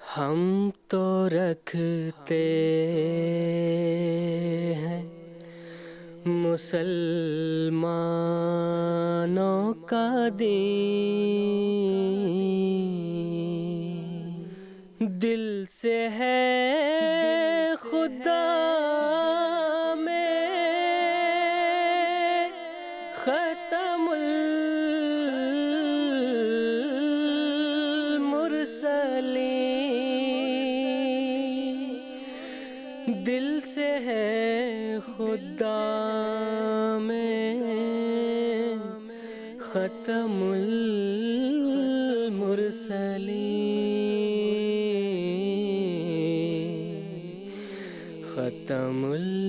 ہم تو رکھتے ہیں مسلمانوں کا دین، دل سے ہے خدا میں ختم المرسلین، دل سے ہے خدا میں ختم المرسلین، ختم المرسلین۔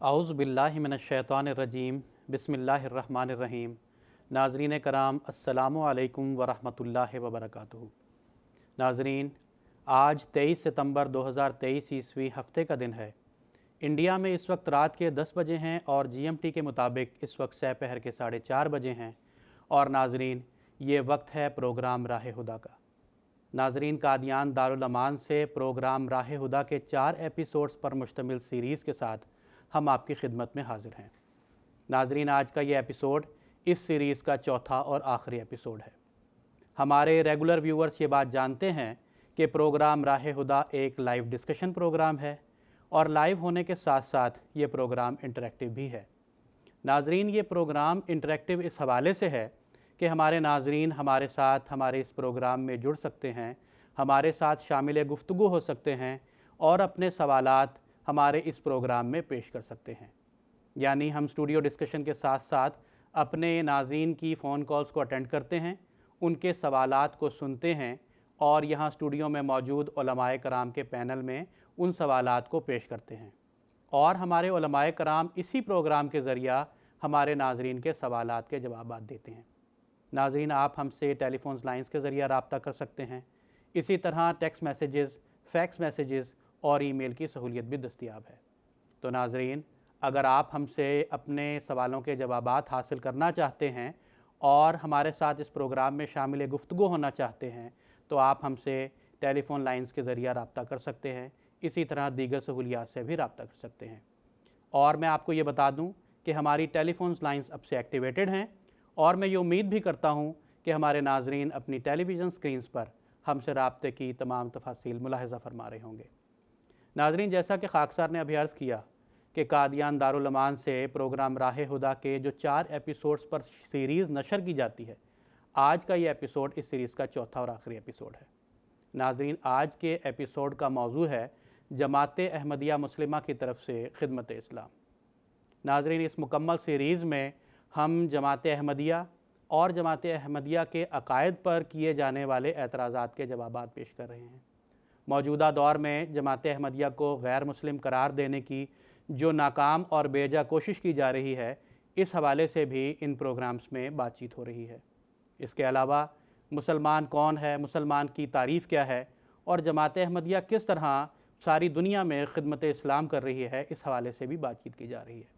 اعوذ باللہ من الشیطان الرجیم، بسم اللہ الرحمن الرحیم۔ ناظرین کرام، السلام علیکم ورحمۃ اللہ وبرکاتہ۔ ناظرین، آج 23 ستمبر 2023 عیسوی ہفتے کا دن ہے۔ انڈیا میں اس وقت رات کے 10 بجے ہیں اور جی ایم ٹی کے مطابق اس وقت سہ پہر کے 4:30 بجے ہیں، اور ناظرین یہ وقت ہے پروگرام راہ ہدیٰ کا۔ ناظرین، قادیان دارالامان سے پروگرام راہ ہدیٰ کے 4 ایپیسوڈز پر مشتمل سیریز کے ساتھ ہم آپ کی خدمت میں حاضر ہیں۔ ناظرین، آج کا یہ ایپیسوڈ اس سیریز کا چوتھا اور آخری ایپیسوڈ ہے۔ ہمارے ریگولر ویورز یہ بات جانتے ہیں کہ پروگرام راہ ہدیٰ ایک لائیو ڈسکشن پروگرام ہے، اور لائیو ہونے کے ساتھ ساتھ یہ پروگرام انٹریکٹیو بھی ہے۔ ناظرین، یہ پروگرام انٹریکٹیو اس حوالے سے ہے کہ ہمارے ناظرین ہمارے ساتھ ہمارے اس پروگرام میں جڑ سکتے ہیں، ہمارے ساتھ شامل گفتگو ہو سکتے ہیں، اور اپنے سوالات ہمارے اس پروگرام میں پیش کر سکتے ہیں۔ یعنی ہم اسٹوڈیو ڈسکشن کے ساتھ ساتھ اپنے ناظرین کی فون کالز کو اٹینڈ کرتے ہیں، ان کے سوالات کو سنتے ہیں، اور یہاں اسٹوڈیو میں موجود علماء کرام کے پینل میں ان سوالات کو پیش کرتے ہیں، اور ہمارے علماء کرام اسی پروگرام کے ذریعہ ہمارے ناظرین کے سوالات کے جوابات دیتے ہیں۔ ناظرین، آپ ہم سے ٹیلی فونز لائنز کے ذریعہ رابطہ کر سکتے ہیں، اسی طرح ٹیکسٹ میسیجز، فیکس میسیجز اور ای میل کی سہولیت بھی دستیاب ہے۔ تو ناظرین، اگر آپ ہم سے اپنے سوالوں کے جوابات حاصل کرنا چاہتے ہیں اور ہمارے ساتھ اس پروگرام میں شامل گفتگو ہونا چاہتے ہیں، تو آپ ہم سے ٹیلی فون لائنز کے ذریعہ رابطہ کر سکتے ہیں، اسی طرح دیگر سہولیات سے بھی رابطہ کر سکتے ہیں۔ اور میں آپ کو یہ بتا دوں کہ ہماری ٹیلی فونز لائنز اب سے ایکٹیویٹڈ ہیں، اور میں یہ امید بھی کرتا ہوں کہ ہمارے ناظرین اپنی ٹیلی ویژن سکرینز پر ہم سے رابطے کی تمام تفاصیل ملاحظہ فرما رہے ہوں گے۔ ناظرین، جیسا کہ خاکسار نے ابھی عرض کیا کہ قادیان دارالامان سے پروگرام راہ ہدیٰ کے جو 4 ایپیسوڈز پر سیریز نشر کی جاتی ہے، آج کا یہ ایپیسوڈ اس سیریز کا چوتھا اور آخری ایپیسوڈ ہے۔ ناظرین، آج کے ایپیسوڈ کا موضوع ہے جماعت احمدیہ مسلمہ کی طرف سے خدمت اسلام۔ ناظرین، اس مکمل سیریز میں ہم جماعت احمدیہ اور جماعت احمدیہ کے عقائد پر کیے جانے والے اعتراضات کے جوابات پیش کر رہے ہیں۔ موجودہ دور میں جماعت احمدیہ کو غیر مسلم قرار دینے کی جو ناکام اور بے جا کوشش کی جا رہی ہے، اس حوالے سے بھی ان پروگرامز میں بات چیت ہو رہی ہے۔ اس کے علاوہ مسلمان کون ہے، مسلمان کی تعریف کیا ہے، اور جماعت احمدیہ کس طرح ساری دنیا میں خدمت اسلام کر رہی ہے، اس حوالے سے بھی بات چیت کی جا رہی ہے۔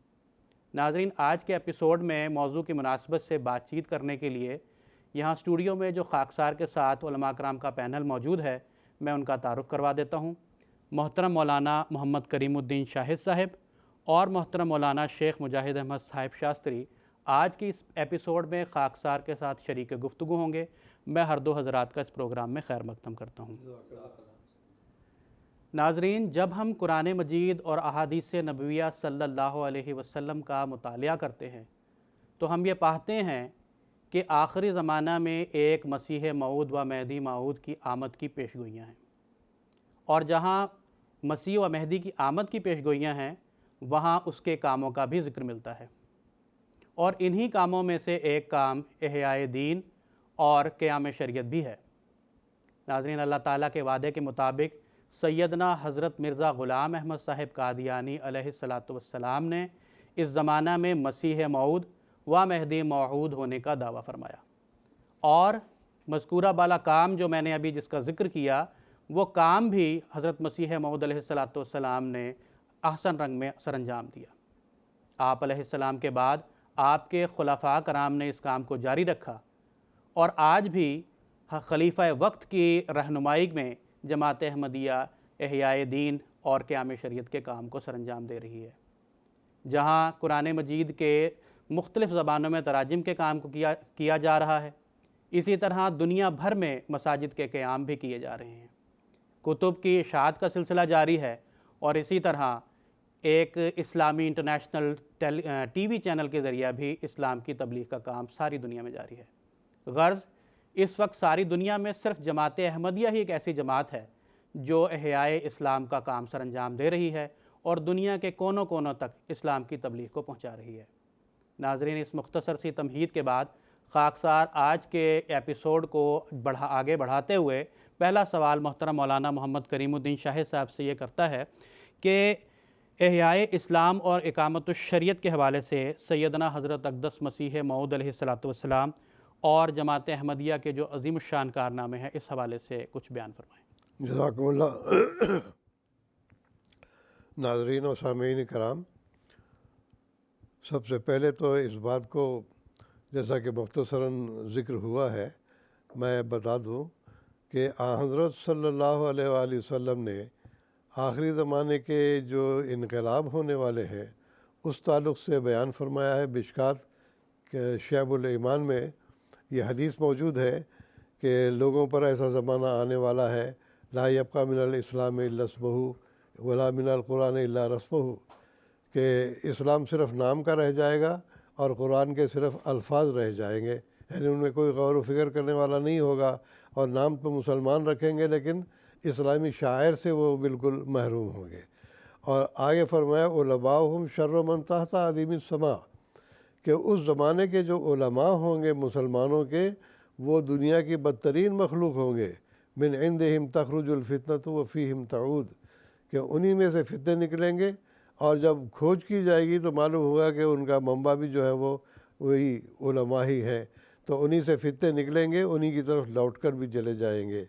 ناظرین، آج کے ایپیسوڈ میں موضوع کی مناسبت سے بات چیت کرنے کے لیے یہاں اسٹوڈیو میں جو خاکسار کے ساتھ علماء کرام کا پینل موجود ہے، میں ان کا تعارف کروا دیتا ہوں۔ محترم مولانا محمد کریم الدین شاہد صاحب اور محترم مولانا شیخ مجاہد احمد صاحب شاستری آج کی اس ایپیسوڈ میں خاکسار کے ساتھ شریک گفتگو ہوں گے۔ میں ہر دو حضرات کا اس پروگرام میں خیر مقدم کرتا ہوں۔ ناظرین، جب ہم قرآن مجید اور احادیث نبویہ صلی اللہ علیہ وسلم کا مطالعہ کرتے ہیں تو ہم یہ پاتے ہیں کہ آخری زمانہ میں ایک مسیح موعود و مہدی موعود کی آمد کی پیشگوئیاں ہیں، اور جہاں مسیح و مہدی کی آمد کی پیشگوئیاں ہیں وہاں اس کے کاموں کا بھی ذکر ملتا ہے، اور انہی کاموں میں سے ایک کام احیاء دین اور قیام شریعت بھی ہے۔ ناظرین، اللہ تعالیٰ کے وعدے کے مطابق سیدنا حضرت مرزا غلام احمد صاحب قادیانی علیہ السلام نے اس زمانہ میں مسیح موعود و مہدی موعود ہونے کا دعویٰ فرمایا، اور مذکورہ بالا کام جو میں نے ابھی جس کا ذکر کیا وہ کام بھی حضرت مسیح موعود علیہ السلام نے احسن رنگ میں سر انجام دیا۔ آپ علیہ السلام کے بعد آپ کے خلفاء کرام نے اس کام کو جاری رکھا، اور آج بھی خلیفہ وقت کی رہنمائی میں جماعت احمدیہ احیاء دین اور قیام شریعت کے کام کو سر انجام دے رہی ہے۔ جہاں قرآن مجید کے مختلف زبانوں میں تراجم کے کام کو کیا جا رہا ہے، اسی طرح دنیا بھر میں مساجد کے قیام بھی کیے جا رہے ہیں، کتب کی اشاعت کا سلسلہ جاری ہے، اور اسی طرح ایک اسلامی انٹرنیشنل ٹی وی چینل کے ذریعہ بھی اسلام کی تبلیغ کا کام ساری دنیا میں جاری ہے۔ غرض اس وقت ساری دنیا میں صرف جماعت احمدیہ ہی ایک ایسی جماعت ہے جو احیاء اسلام کا کام سر انجام دے رہی ہے اور دنیا کے کونوں کونوں تک اسلام کی تبلیغ کو پہنچا رہی ہے۔ ناظرین، اس مختصر سی تمہید کے بعد خاکسار آج کے ایپیسوڈ کو آگے بڑھاتے ہوئے پہلا سوال محترم مولانا محمد کریم الدین شاہد صاحب سے یہ کرتا ہے کہ احیاء اسلام اور اقامت الشریعت کے حوالے سے سیدنا حضرت اقدس مسیح موعود علیہ السلام اور جماعت احمدیہ کے جو عظیم الشان کارنامے ہیں، اس حوالے سے کچھ بیان فرمائیں۔ جزاکم اللہ۔ ناظرین و سامعین کرام، سب سے پہلے تو اس بات کو جیسا کہ مختصراً ذکر ہوا ہے میں بتا دوں کہ حضرت صلی اللہ علیہ وآلہ وسلم نے آخری زمانے کے جو انقلاب ہونے والے ہیں اس تعلق سے بیان فرمایا ہے۔ مشکات کے شعب الایمان میں یہ حدیث موجود ہے کہ لوگوں پر ایسا زمانہ آنے والا ہے، لا یبقی من الاسلام الا اسمہ ولا من القرآن الا رسمہ، کہ اسلام صرف نام کا رہ جائے گا اور قرآن کے صرف الفاظ رہ جائیں گے، یعنی ان میں کوئی غور و فکر کرنے والا نہیں ہوگا، اور نام تو مسلمان رکھیں گے لیکن اسلامی شاعر سے وہ بالکل محروم ہوں گے۔ اور آگے فرمایا علماؤہم شر من تحت عظیم السماء، کہ اس زمانے کے جو علماء ہوں گے مسلمانوں کے، وہ دنیا کی بدترین مخلوق ہوں گے۔ من عندہم تخرج الفتنۃ وفیہم تعود، کہ انہی میں سے فتنے نکلیں گے، اور جب کھوج کی جائے گی تو معلوم ہوگا کہ ان کا منبع بھی جو ہے وہ وہی علماء ہی ہیں، تو انہی سے فتنے نکلیں گے، انہی کی طرف لوٹ کر بھی چلے جائیں گے۔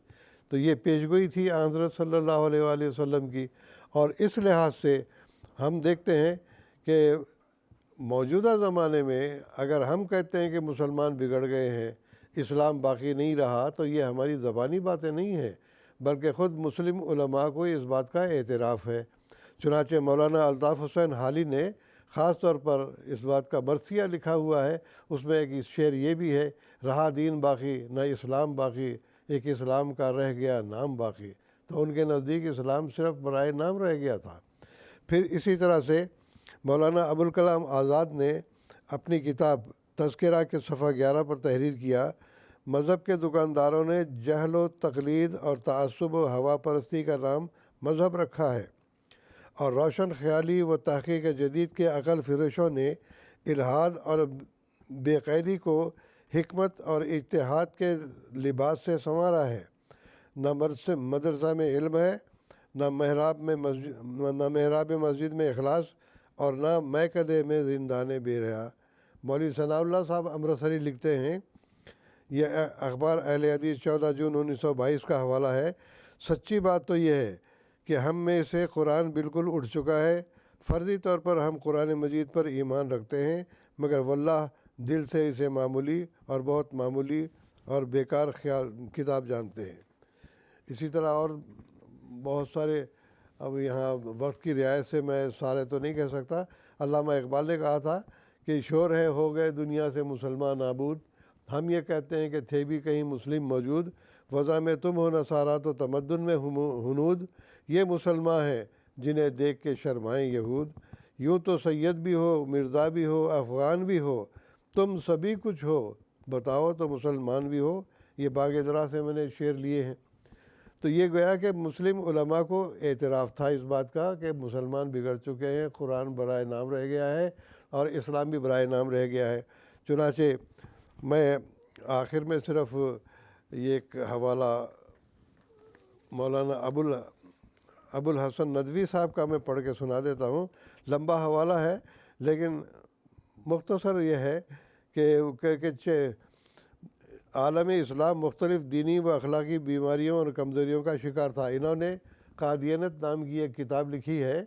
تو یہ پیشگوئی تھی حضرت صلی اللہ علیہ وآلہ وسلم کی، اور اس لحاظ سے ہم دیکھتے ہیں کہ موجودہ زمانے میں اگر ہم کہتے ہیں کہ مسلمان بگڑ گئے ہیں، اسلام باقی نہیں رہا، تو یہ ہماری زبانی باتیں نہیں ہیں، بلکہ خود مسلم علماء کو اس بات کا اعتراف ہے۔ چنانچہ مولانا الطاف حسین حالی نے خاص طور پر اس بات کا مرثیہ لکھا ہوا ہے، اس میں ایک شعر یہ بھی ہے، رہا دین باقی نہ اسلام باقی، ایک اسلام کا رہ گیا نام باقی۔ تو ان کے نزدیک اسلام صرف برائے نام رہ گیا تھا۔ پھر اسی طرح سے مولانا ابوالکلام آزاد نے اپنی کتاب تذکرہ کے صفحہ 11 پر تحریر کیا، مذہب کے دکانداروں نے جہل و تقلید اور تعصب و ہوا پرستی کا نام مذہب رکھا ہے، اور روشن خیالی و تحقیق جدید کے عقل فروشوں نے الحاد اور بے قیدی کو حکمت اور اجتہاد کے لباس سے سنوارا ہے۔ نہ مدرسہ میں علم ہے، نہ محراب مسجد میں اخلاص، اور نہ میکدے میں زندان بے ریا۔ مولوی ثناء اللہ صاحب امرتسری لکھتے ہیں، یہ اخبار اہل حدیث 14 جون 1922 کا حوالہ ہے، سچی بات تو یہ ہے کہ ہم میں سے قرآن بالکل اٹھ چکا ہے۔ فرضی طور پر ہم قرآن مجید پر ایمان رکھتے ہیں، مگر واللہ دل سے اسے معمولی اور بہت معمولی اور بیکار کتاب جانتے ہیں۔ اسی طرح اور بہت سارے، اب یہاں وقت کی رعایت سے میں سارے تو نہیں کہہ سکتا۔ علامہ اقبال نے کہا تھا کہ شور ہے ہو گئے دنیا سے مسلمان نابود، ہم یہ کہتے ہیں کہ تھے بھی کہیں مسلم موجود، وضع میں تم ہو نصارہ تو تمدن میں ہنود، یہ مسلمان ہیں جنہیں دیکھ کے شرمائیں یہود، یوں تو سید بھی ہو مرزا بھی ہو افغان بھی ہو، تم سبھی کچھ ہو بتاؤ تو مسلمان بھی ہو۔ یہ باغ درا سے میں نے شعر لیے ہیں۔ تو یہ گویا کہ مسلم علماء کو اعتراف تھا اس بات کا کہ مسلمان بگڑ چکے ہیں، قرآن برائے نام رہ گیا ہے اور اسلام بھی برائے نام رہ گیا ہے۔ چنانچہ میں آخر میں صرف یہ ایک حوالہ مولانا ابوالحسن ندوی صاحب کا میں پڑھ کے سنا دیتا ہوں، لمبا حوالہ ہے لیکن مختصر یہ ہے کہ عالم اسلام مختلف دینی و اخلاقی بیماریوں اور کمزوریوں کا شکار تھا۔ انہوں نے قادیانیت نام کی ایک کتاب لکھی ہے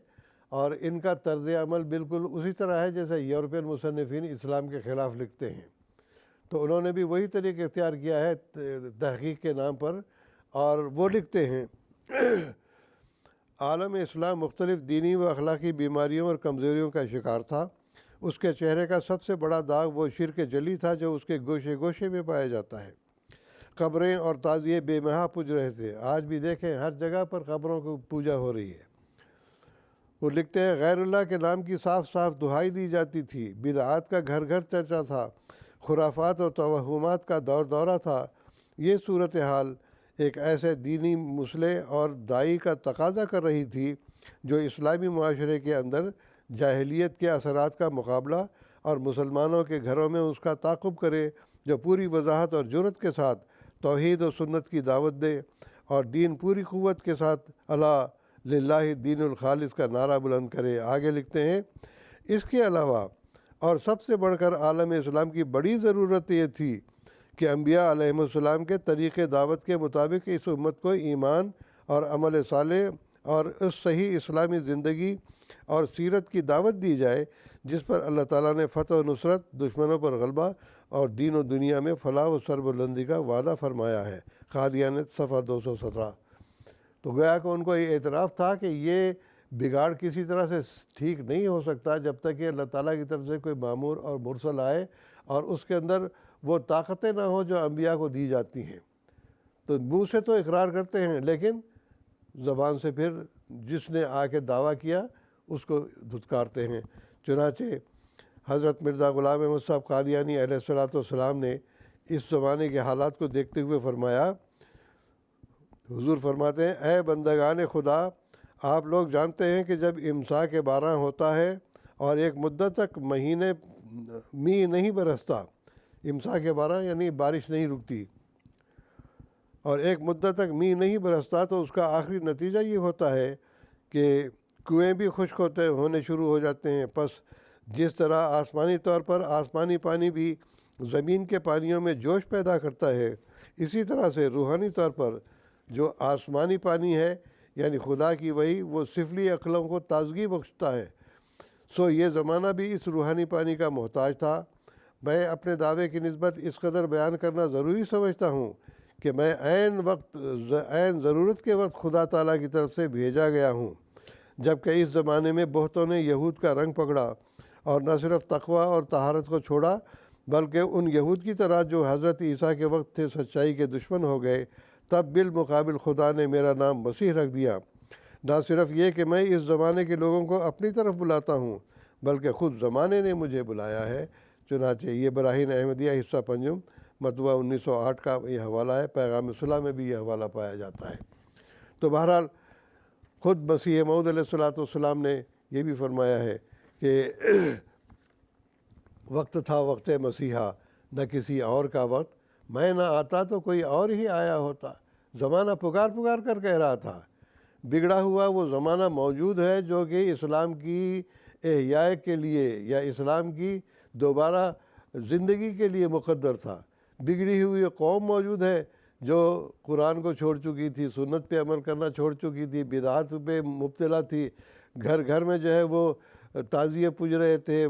اور ان کا طرز عمل بالکل اسی طرح ہے جیسے یورپین مصنفین اسلام کے خلاف لکھتے ہیں۔ تو انہوں نے بھی وہی طریقہ اختیار کیا ہے تحقیق کے نام پر، اور وہ لکھتے ہیں عالم اسلام مختلف دینی و اخلاقی بیماریوں اور کمزوریوں کا شکار تھا۔ اس کے چہرے کا سب سے بڑا داغ وہ شرک جلی تھا جو اس کے گوشے گوشے میں پایا جاتا ہے۔ قبریں اور تعزیے بے محا پوج رہے تھے۔ آج بھی دیکھیں ہر جگہ پر قبروں کو پوجا ہو رہی ہے۔ وہ لکھتے ہیں غیر اللہ کے نام کی صاف صاف دہائی دی جاتی تھی، بدعات کا گھر گھر چرچا تھا، خرافات اور توہمات کا دور دورہ تھا۔ یہ صورتحال ایک ایسے دینی مسلح اور داعی کا تقاضا کر رہی تھی جو اسلامی معاشرے کے اندر جاہلیت کے اثرات کا مقابلہ اور مسلمانوں کے گھروں میں اس کا تعاقب کرے، جو پوری وضاحت اور جرأت کے ساتھ توحید و سنت کی دعوت دے اور دین پوری قوت کے ساتھ الا للہ دین الخالص کا نعرہ بلند کرے۔ آگے لکھتے ہیں اس کے علاوہ اور سب سے بڑھ کر عالم اسلام کی بڑی ضرورت یہ تھی کہ انبیاء علیہم السلام کے طریق دعوت کے مطابق اس امت کو ایمان اور عمل صالح اور اس صحیح اسلامی زندگی اور سیرت کی دعوت دی جائے جس پر اللہ تعالیٰ نے فتح و نصرت، دشمنوں پر غلبہ اور دین و دنیا میں فلاح و سربلندی کا وعدہ فرمایا ہے۔ قادیانیت صفحہ 217۔ تو گویا کہ ان کو یہ اعتراف تھا کہ یہ بگاڑ کسی طرح سے ٹھیک نہیں ہو سکتا جب تک کہ اللہ تعالیٰ کی طرف سے کوئی مامور اور مرسل آئے اور اس کے اندر وہ طاقتیں نہ ہوں جو انبیاء کو دی جاتی ہیں۔ تو منہ سے تو اقرار کرتے ہیں لیکن زبان سے پھر جس نے آ کے دعویٰ کیا اس کو دھتکارتے ہیں۔ چنانچہ حضرت مرزا غلام احمد صاحب قادیانی علیہ الصلوۃ والسلام نے اس زمانے کے حالات کو دیکھتے ہوئے فرمایا، حضور فرماتے ہیں اے بندگان خدا، آپ لوگ جانتے ہیں کہ جب امساک باران ہوتا ہے اور ایک مدت تک مہینے می نہیں برستا، امساک باران یعنی بارش نہیں رکتی، اور ایک مدت تک می نہیں برستا تو اس کا آخری نتیجہ یہ ہوتا ہے کہ کنویں بھی خشک ہونے شروع ہو جاتے ہیں۔ پس جس طرح آسمانی طور پر آسمانی پانی بھی زمین کے پانیوں میں جوش پیدا کرتا ہے، اسی طرح سے روحانی طور پر جو آسمانی پانی ہے یعنی خدا کی وحی، وہ سفلی عقلوں کو تازگی بخشتا ہے۔ سو یہ زمانہ بھی اس روحانی پانی کا محتاج تھا۔ میں اپنے دعوے کی نسبت اس قدر بیان کرنا ضروری سمجھتا ہوں کہ میں عین ضرورت کے وقت خدا تعالیٰ کی طرف سے بھیجا گیا ہوں، جبکہ اس زمانے میں بہتوں نے یہود کا رنگ پکڑا اور نہ صرف تقوی اور طہارت کو چھوڑا بلکہ ان یہود کی طرح جو حضرت عیسیٰ کے وقت تھے سچائی کے دشمن ہو گئے۔ تب بالمقابل خدا نے میرا نام مسیح رکھ دیا۔ نہ صرف یہ کہ میں اس زمانے کے لوگوں کو اپنی طرف بلاتا ہوں بلکہ خود زمانے نے مجھے بلایا ہے۔ چنانچہ یہ براہین احمدیہ حصہ پنجم مطبوعہ 1908 کا یہ حوالہ ہے۔ پیغام صلح میں بھی یہ حوالہ پایا جاتا ہے۔ تو بہرحال خود مسیح موعود علیہ الصلوۃ والسلام نے یہ بھی فرمایا ہے کہ وقت تھا وقت مسیحا، نہ کسی اور کا وقت، میں نہ آتا تو کوئی اور ہی آیا ہوتا۔ زمانہ پکار پکار کر کہہ رہا تھا۔ بگڑا ہوا وہ زمانہ موجود ہے جو کہ اسلام کی احیاء کے لیے یا اسلام کی دوبارہ زندگی کے لیے مقدر تھا۔ بگڑی ہوئی قوم موجود ہے جو قرآن کو چھوڑ چکی تھی، سنت پہ عمل کرنا چھوڑ چکی تھی، بدعات پہ مبتلا تھی، گھر گھر میں جو ہے وہ تعزیے پوج رہے تھے،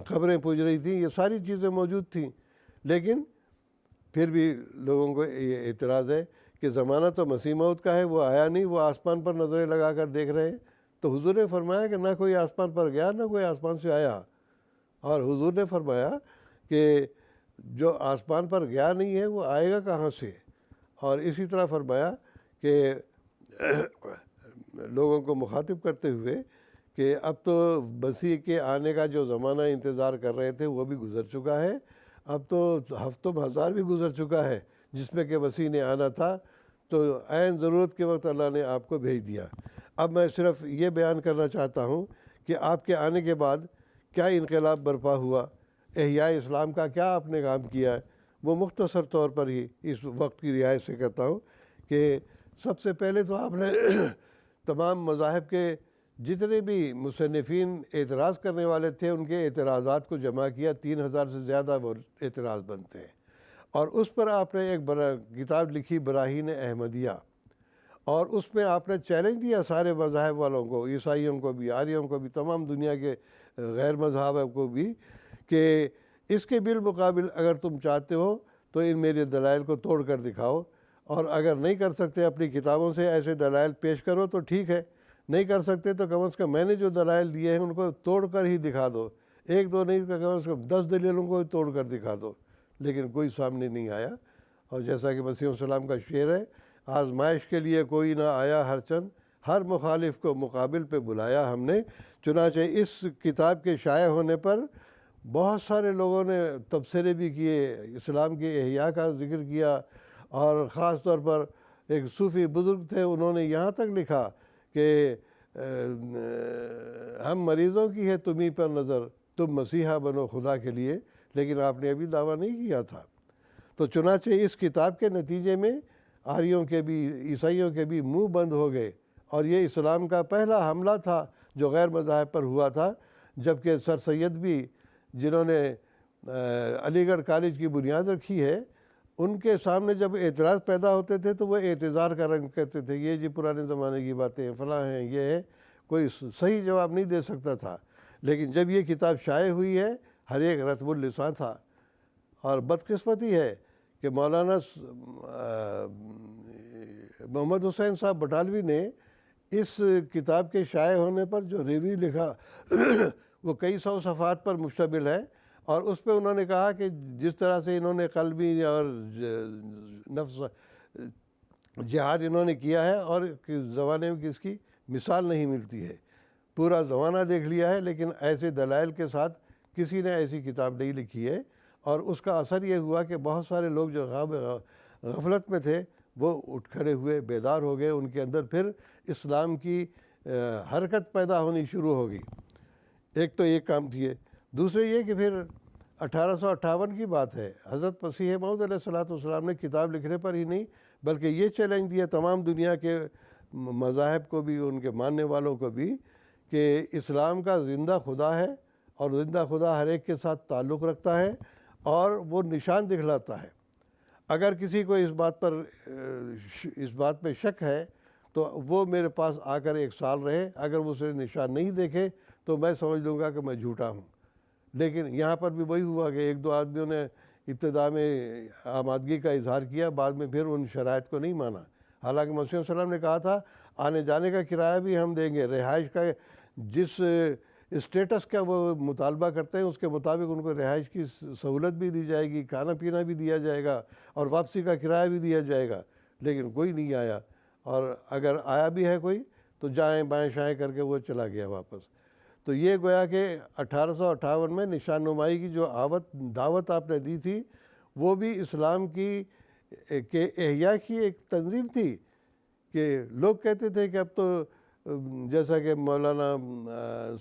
قبریں پوج رہی تھیں، یہ ساری چیزیں موجود تھیں۔ لیکن پھر بھی لوگوں کو یہ اعتراض ہے کہ زمانہ تو مسیح موعود کا ہے، وہ آیا نہیں، وہ آسمان پر نظریں لگا کر دیکھ رہے ہیں۔ تو حضور نے فرمایا کہ نہ کوئی آسمان پر گیا نہ کوئی آسمان سے آیا، اور حضور نے فرمایا کہ جو آسمان پر گیا نہیں ہے وہ آئے گا کہاں سے، اور اسی طرح فرمایا کہ لوگوں کو مخاطب کرتے ہوئے کہ اب تو مسیح کے آنے کا جو زمانہ انتظار کر رہے تھے وہ بھی گزر چکا ہے، اب تو ہفتوں ہزار بھی گزر چکا ہے جس میں کہ مسیح نے آنا تھا، تو عین ضرورت کے وقت اللہ نے آپ کو بھیج دیا۔ اب میں صرف یہ بیان کرنا چاہتا ہوں کہ آپ کے آنے کے بعد کیا انقلاب برپا ہوا، احیاء اسلام کا کیا آپ نے کام کیا ہے۔ وہ مختصر طور پر ہی اس وقت کی رعایت سے کہتا ہوں کہ سب سے پہلے تو آپ نے تمام مذاہب کے جتنے بھی مصنفین اعتراض کرنے والے تھے ان کے اعتراضات کو جمع کیا، 3000 سے زیادہ وہ اعتراض بنتے ہیں، اور اس پر آپ نے ایک کتاب لکھی براہین احمدیہ، اور اس میں آپ نے چیلنج دیا سارے مذاہب والوں کو، عیسائیوں کو بھی، آریوں کو بھی، تمام دنیا کے غیر مذہب کو بھی، کہ اس کے بالمقابل اگر تم چاہتے ہو تو ان میرے دلائل کو توڑ کر دکھاؤ، اور اگر نہیں کر سکتے اپنی کتابوں سے ایسے دلائل پیش کرو تو ٹھیک ہے، نہیں کر سکتے تو کم از کم میں نے جو دلائل دیے ہیں ان کو توڑ کر ہی دکھا دو، ایک دو نہیں تو کم از کم 10 دلیلوں کو توڑ کر دکھا دو۔ لیکن کوئی سامنے نہیں آیا، اور جیسا کہ مسیح السلام کا شعر ہے، آزمائش کے لیے کوئی نہ آیا ہر چند، ہر مخالف کو مقابل پہ بلایا ہم نے۔ چنانچہ اس کتاب کے شائع ہونے پر بہت سارے لوگوں نے تبصرے بھی کیے، اسلام کی احیاء کا ذکر کیا، اور خاص طور پر ایک صوفی بزرگ تھے، انہوں نے یہاں تک لکھا کہ ہم مریضوں کی ہے تمہیں پر نظر، تم مسیحا بنو خدا کے لیے، لیکن آپ نے ابھی دعویٰ نہیں کیا تھا۔ تو چنانچہ اس کتاب کے نتیجے میں آریوں کے بھی، عیسائیوں کے بھی منہ بند ہو گئے، اور یہ اسلام کا پہلا حملہ تھا جو غیر مذاہب پر ہوا تھا، جبکہ سر سید بھی، جنہوں نے علی گڑھ کالج کی بنیاد رکھی ہے، ان کے سامنے جب اعتراض پیدا ہوتے تھے تو وہ اعتذار کا رنگ کرتے تھے، یہ جی پرانے زمانے کی باتیں ہیں، فلاں ہیں، یہ ہے، کوئی صحیح جواب نہیں دے سکتا تھا۔ لیکن جب یہ کتاب شائع ہوئی ہے، ہر ایک رطب اللسان تھا، اور بدقسمتی ہے کہ مولانا محمد حسین صاحب بٹالوی نے اس کتاب کے شائع ہونے پر جو ریویو لکھا وہ کئی سو صفحات پر مشتمل ہے، اور اس پہ انہوں نے کہا کہ جس طرح سے انہوں نے قلبی اور نفس جہاد انہوں نے کیا ہے، اور زمانے میں اس کی مثال نہیں ملتی ہے، پورا زمانہ دیکھ لیا ہے، لیکن ایسے دلائل کے ساتھ کسی نے ایسی کتاب نہیں لکھی ہے، اور اس کا اثر یہ ہوا کہ بہت سارے لوگ جو غفلت میں تھے وہ اٹھ کھڑے ہوئے، بیدار ہو گئے، ان کے اندر پھر اسلام کی حرکت پیدا ہونی شروع ہو گئی۔ ایک تو یہ کام کیے، دوسرے یہ کہ پھر 1858 کی بات ہے، حضرت مسیح موعود علیہ السلام نے کتاب لکھنے پر ہی نہیں بلکہ یہ چیلنج دیا تمام دنیا کے مذاہب کو بھی، ان کے ماننے والوں کو بھی، کہ اسلام کا زندہ خدا ہے، اور زندہ خدا ہر ایک کے ساتھ تعلق رکھتا ہے، اور وہ نشان دکھلاتا ہے۔ اگر کسی کو اس بات پہ شک ہے تو وہ میرے پاس آ کر 1 سال رہے، اگر وہ اسے نشان نہیں دیکھے تو میں سمجھ لوں گا کہ میں جھوٹا ہوں۔ لیکن یہاں پر بھی وہی ہوا کہ 1-2 آدمیوں نے ابتدا میں آمادگی کا اظہار کیا، بعد میں پھر ان شرائط کو نہیں مانا، حالانکہ مسیح السلام نے کہا تھا آنے جانے کا کرایہ بھی ہم دیں گے، رہائش کا جس اسٹیٹس کا وہ مطالبہ کرتے ہیں اس کے مطابق ان کو رہائش کی سہولت بھی دی جائے گی، کھانا پینا بھی دیا جائے گا، اور واپسی کا کرایہ بھی دیا جائے گا۔ لیکن کوئی نہیں آیا، اور اگر آیا بھی ہے کوئی تو جائیں بائیں شائیں کر کے وہ چلا گیا واپس۔ تو یہ گویا کہ 1858 میں نشان نمائی کی جو دعوت آپ نے دی تھی، وہ بھی اسلام کی کہ احیاء کی ایک تنظیم تھی، کہ لوگ کہتے تھے کہ اب تو جیسا کہ مولانا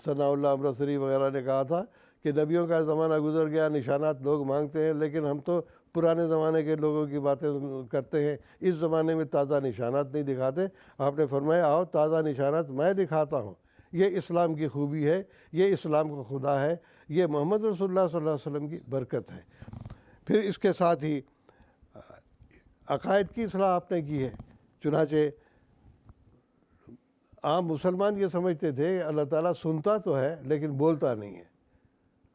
ثناء اللہ امرتسری وغیرہ نے کہا تھا کہ نبیوں کا زمانہ گزر گیا، نشانات لوگ مانگتے ہیں، لیکن ہم تو پرانے زمانے کے لوگوں کی باتیں کرتے ہیں، اس زمانے میں تازہ نشانات نہیں دکھاتے۔ آپ نے فرمایا آؤ تازہ نشانات میں دکھاتا ہوں، یہ اسلام کی خوبی ہے، یہ اسلام کا خدا ہے، یہ محمد رسول اللہ صلی اللہ علیہ وسلم کی برکت ہے۔ پھر اس کے ساتھ ہی عقائد کی اصلاح آپ نے کی ہے، چنانچہ عام مسلمان یہ سمجھتے تھے اللہ تعالیٰ سنتا تو ہے لیکن بولتا نہیں ہے۔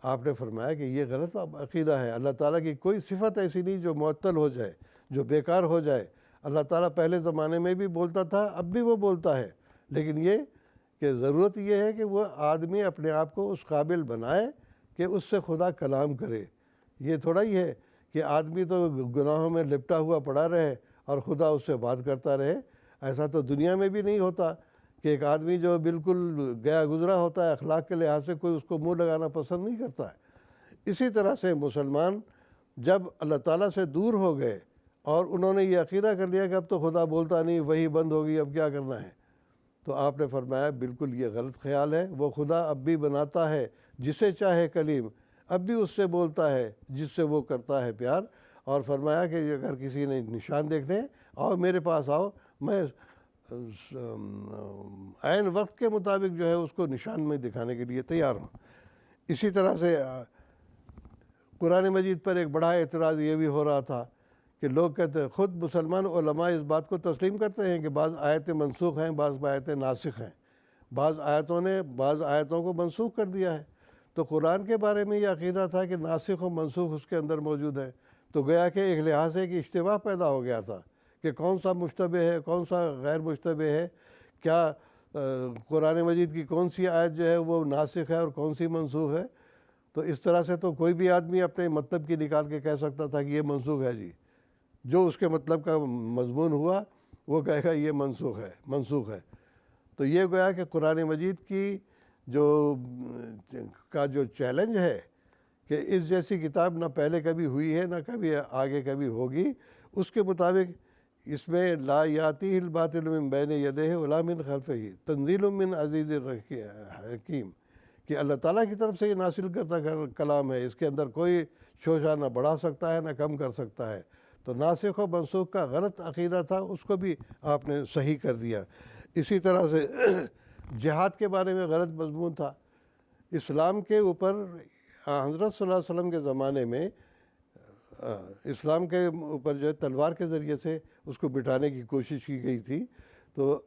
آپ نے فرمایا کہ یہ غلط عقیدہ ہے، اللہ تعالیٰ کی کوئی صفت ایسی نہیں جو معطل ہو جائے، جو بیکار ہو جائے۔ اللہ تعالیٰ پہلے زمانے میں بھی بولتا تھا، اب بھی وہ بولتا ہے، لیکن یہ کہ ضرورت یہ ہے کہ وہ آدمی اپنے آپ کو اس قابل بنائے کہ اس سے خدا کلام کرے۔ یہ تھوڑا ہی ہے کہ آدمی تو گناہوں میں لپٹا ہوا پڑا رہے اور خدا اس سے بات کرتا رہے۔ ایسا تو دنیا میں بھی نہیں ہوتا کہ ایک آدمی جو بالکل گیا گزرا ہوتا ہے، اخلاق کے لحاظ سے کوئی اس کو منہ لگانا پسند نہیں کرتا ہے۔ اسی طرح سے مسلمان جب اللہ تعالیٰ سے دور ہو گئے اور انہوں نے یہ عقیدہ کر لیا کہ اب تو خدا بولتا نہیں، وہی بند ہو گئی، اب کیا کرنا ہے، تو آپ نے فرمایا بالکل یہ غلط خیال ہے، وہ خدا اب بھی بناتا ہے جسے چاہے کلیم، اب بھی اس سے بولتا ہے جس سے وہ کرتا ہے پیار۔ اور فرمایا کہ اگر کسی نے نشان دیکھنے، آؤ میرے پاس آؤ، میں عین وقت کے مطابق جو ہے اس کو نشان میں دکھانے کے لیے تیار ہوں۔ اسی طرح سے قرآن مجید پر ایک بڑا اعتراض یہ بھی ہو رہا تھا کہ لوگ کہتے ہیں، خود مسلمان علماء اس بات کو تسلیم کرتے ہیں کہ بعض آیتیں منسوخ ہیں، بعض آیتیں ناسخ ہیں، بعض آیتوں نے بعض آیتوں کو منسوخ کر دیا ہے۔ تو قرآن کے بارے میں یہ عقیدہ تھا کہ ناسخ و منسوخ اس کے اندر موجود ہے، تو گویا کہ ایک لحاظ سے ایک اشتباہ پیدا ہو گیا تھا کہ کون سا مشتبہ ہے، کون سا غیر مشتبہ ہے، کیا قرآن مجید کی کون سی آیت جو ہے وہ ناسخ ہے اور کون سی منسوخ ہے۔ تو اس طرح سے تو کوئی بھی آدمی اپنے مطلب کی نکال کے کہہ سکتا تھا کہ یہ منسوخ ہے جی، جو اس کے مطلب کا مضمون ہوا وہ کہے گا یہ منسوخ ہے۔ تو یہ گویا کہ قرآن مجید کی جو چیلنج ہے کہ اس جیسی کتاب نہ پہلے کبھی ہوئی ہے نہ کبھی آگے کبھی ہوگی، اس کے مطابق اس میں لا یاتیہ الباطل من بین یدیہ ولا من خلفہ تنزیل من عزیز حکیم، کہ اللہ تعالیٰ کی طرف سے یہ نازل کرتا کلام ہے، اس کے اندر کوئی شوشہ نہ بڑھا سکتا ہے نہ کم کر سکتا ہے۔ تو ناسخ و منسوخ کا غلط عقیدہ تھا، اس کو بھی آپ نے صحیح کر دیا۔ اسی طرح سے جہاد کے بارے میں غلط مضمون تھا۔ اسلام کے اوپر حضرت صلی اللہ علیہ وسلم کے زمانے میں اسلام کے اوپر جو ہے تلوار کے ذریعے سے اس کو مٹانے کی کوشش کی گئی تھی۔ تو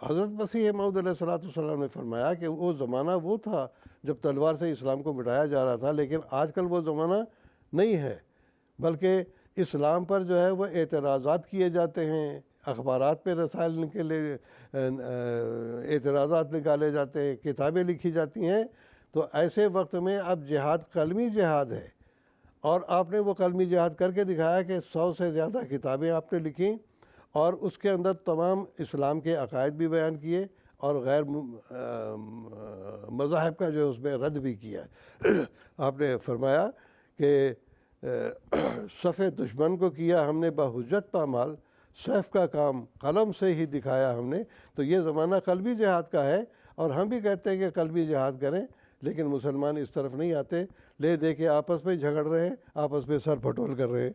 حضرت مسیح موعود علیہ السلام نے فرمایا کہ وہ زمانہ وہ تھا جب تلوار سے اسلام کو مٹایا جا رہا تھا، لیکن آج کل وہ زمانہ نہیں ہے، بلکہ اسلام پر جو ہے وہ اعتراضات کیے جاتے ہیں، اخبارات پہ رسائل اعتراضات نکالے جاتے ہیں، کتابیں لکھی جاتی ہیں۔ تو ایسے وقت میں اب جہاد قلمی جہاد ہے، اور آپ نے وہ قلمی جہاد کر کے دکھایا کہ 100 سے زیادہ کتابیں آپ نے لکھیں اور اس کے اندر تمام اسلام کے عقائد بھی بیان کیے اور غیر مذاہب کا جو اس میں رد بھی کیا۔ آپ نے فرمایا کہ صف دشمن کو کیا ہم نے بحجت پامال، سیف کا کام قلم سے ہی دکھایا ہم نے۔ تو یہ زمانہ قلبی جہاد کا ہے، اور ہم بھی کہتے ہیں کہ قلبی جہاد کریں، لیکن مسلمان اس طرف نہیں آتے، لے دے کے آپس میں جھگڑ رہے ہیں، آپس میں سر پھٹول کر رہے ہیں۔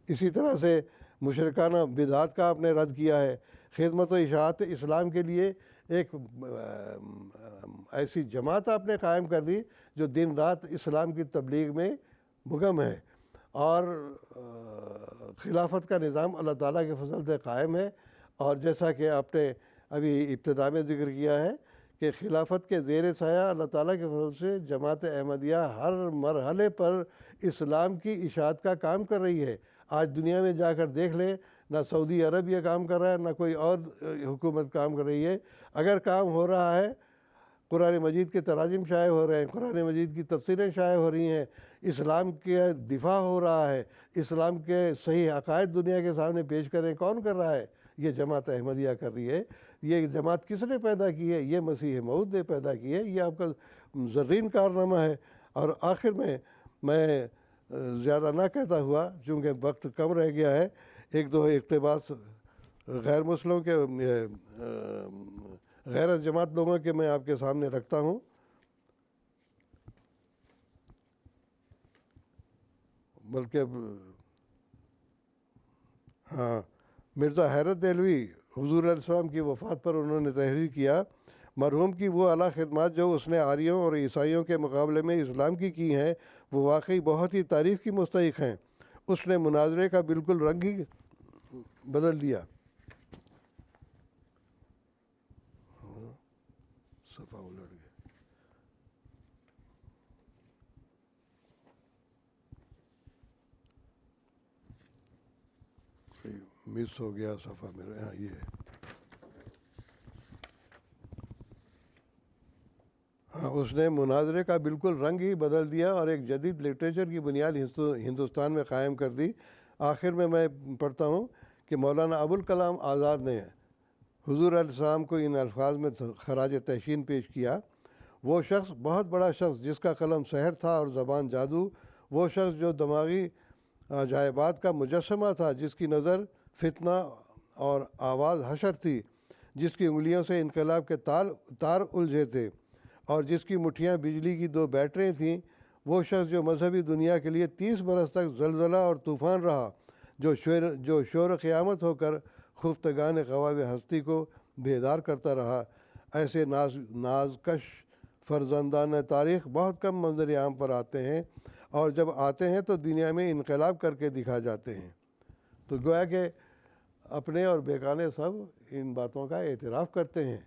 اسی طرح سے مشرکانہ بدعات کا آپ نے رد کیا ہے۔ خدمت و اشاعت اسلام کے لیے ایک ایسی جماعت آپ نے قائم کر دی جو دن رات اسلام کی تبلیغ میں مگم ہے، اور خلافت کا نظام اللہ تعالیٰ کے فضل سے قائم ہے۔ اور جیسا کہ آپ نے ابھی ابتدا میں ذکر کیا ہے کہ خلافت کے زیر سایہ اللہ تعالیٰ کے فضل سے جماعت احمدیہ ہر مرحلے پر اسلام کی اشاعت کا کام کر رہی ہے۔ آج دنیا میں جا کر دیکھ لیں، نہ سعودی عرب یہ کام کر رہا ہے، نہ کوئی اور حکومت کام کر رہی ہے۔ اگر کام ہو رہا ہے، قرآن مجید کے تراجم شائع ہو رہے ہیں، قرآن مجید کی تفسیریں شائع ہو رہی ہیں، اسلام کے دفاع ہو رہا ہے، اسلام کے صحیح عقائد دنیا کے سامنے پیش کریں، کون کر رہا ہے؟ یہ جماعت احمدیہ کر رہی ہے۔ یہ جماعت کس نے پیدا کی ہے؟ یہ مسیح موعود نے پیدا کی ہے۔ یہ آپ کا زرین کارنامہ ہے۔ اور آخر میں زیادہ نہ کہتا ہوا، چونکہ وقت کم رہ گیا ہے، ایک دو اقتباس غیر مسلموں کے غیر جماعت لوگوں کے میں آپ کے سامنے رکھتا ہوں۔ بلکہ ہاں، مرزا حیرت دہلوی حضور علیہ السلام کی وفات پر انہوں نے تحریر کیا، مرحوم کی وہ اعلیٰ خدمات جو اس نے آریوں اور عیسائیوں کے مقابلے میں اسلام کی ہیں وہ واقعی بہت ہی تعریف کی مستحق ہیں۔ اس نے مناظرے کا بالکل رنگ ہی بدل دیا۔ صفحہ الٹ گیا۔ مس ہو گیا صفحہ میرا، ہاں یہ ہے۔ ہاں، اس نے مناظرے کا بالکل رنگ ہی بدل دیا اور ایک جدید لٹریچر کی بنیاد ہندوستان میں قائم کر دی۔ آخر میں پڑھتا ہوں کہ مولانا ابوالکلام آزاد نے حضور علیہ السلام کو ان الفاظ میں خراج تحسین پیش کیا: وہ شخص، بہت بڑا شخص جس کا قلم سحر تھا اور زبان جادو، وہ شخص جو دماغی عجائبات کا مجسمہ تھا، جس کی نظر فتنہ اور آواز حشر تھی، جس کی انگلیوں سے انقلاب کے تار الجھے تھے اور جس کی مٹھیاں بجلی کی 2 بیٹریاں تھیں، وہ شخص جو مذہبی دنیا کے لیے 30 برس تک زلزلہ اور طوفان رہا، جو شور قیامت ہو کر خفتگان خواب ہستی کو بیدار کرتا رہا۔ ایسے نازکش فرزندان تاریخ بہت کم منظر عام پر آتے ہیں، اور جب آتے ہیں تو دنیا میں انقلاب کر کے دکھا جاتے ہیں۔ تو گویا کہ اپنے اور بیگانے سب ان باتوں کا اعتراف کرتے ہیں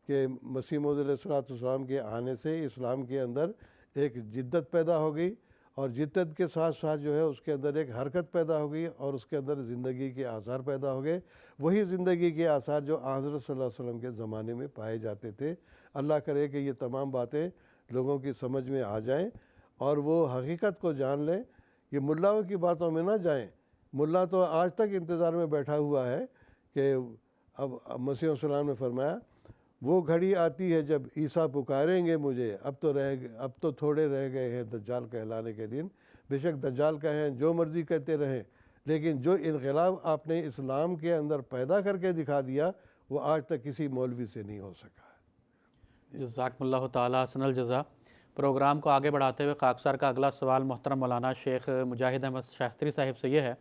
کہ مسیح موعود علیہ الصلوۃ والسلام کے آنے سے اسلام کے اندر ایک جدت پیدا ہو گئی، اور جدت کے ساتھ ساتھ جو ہے اس کے اندر ایک حرکت پیدا ہو گئی، اور اس کے اندر زندگی کے آثار پیدا ہو گئے، وہی زندگی کے آثار جو حضرت صلی اللہ علیہ وسلم کے زمانے میں پائے جاتے تھے۔ اللہ کرے کہ یہ تمام باتیں لوگوں کی سمجھ میں آ جائیں اور وہ حقیقت کو جان لیں، یہ ملاؤں کی باتوں میں نہ جائیں۔ ملا تو آج تک انتظار میں بیٹھا ہوا ہے کہ اب مسیح علیہ السلام نے فرمایا وہ گھڑی آتی ہے جب عیسیٰ پکاریں گے مجھے، اب تو تھوڑے رہ گئے ہیں دجال کہلانے کے دن۔ بے شک دجال کہیں جو مرضی کہتے رہیں، لیکن جو انقلاب آپ نے اسلام کے اندر پیدا کر کے دکھا دیا وہ آج تک کسی مولوی سے نہیں ہو سکا۔ جزاکم اللہ تعالیٰ حسن الجزا۔ پروگرام کو آگے بڑھاتے ہوئے خاکسار کا اگلا سوال محترم مولانا شیخ مجاہد احمد شاستری صاحب سے یہ ہے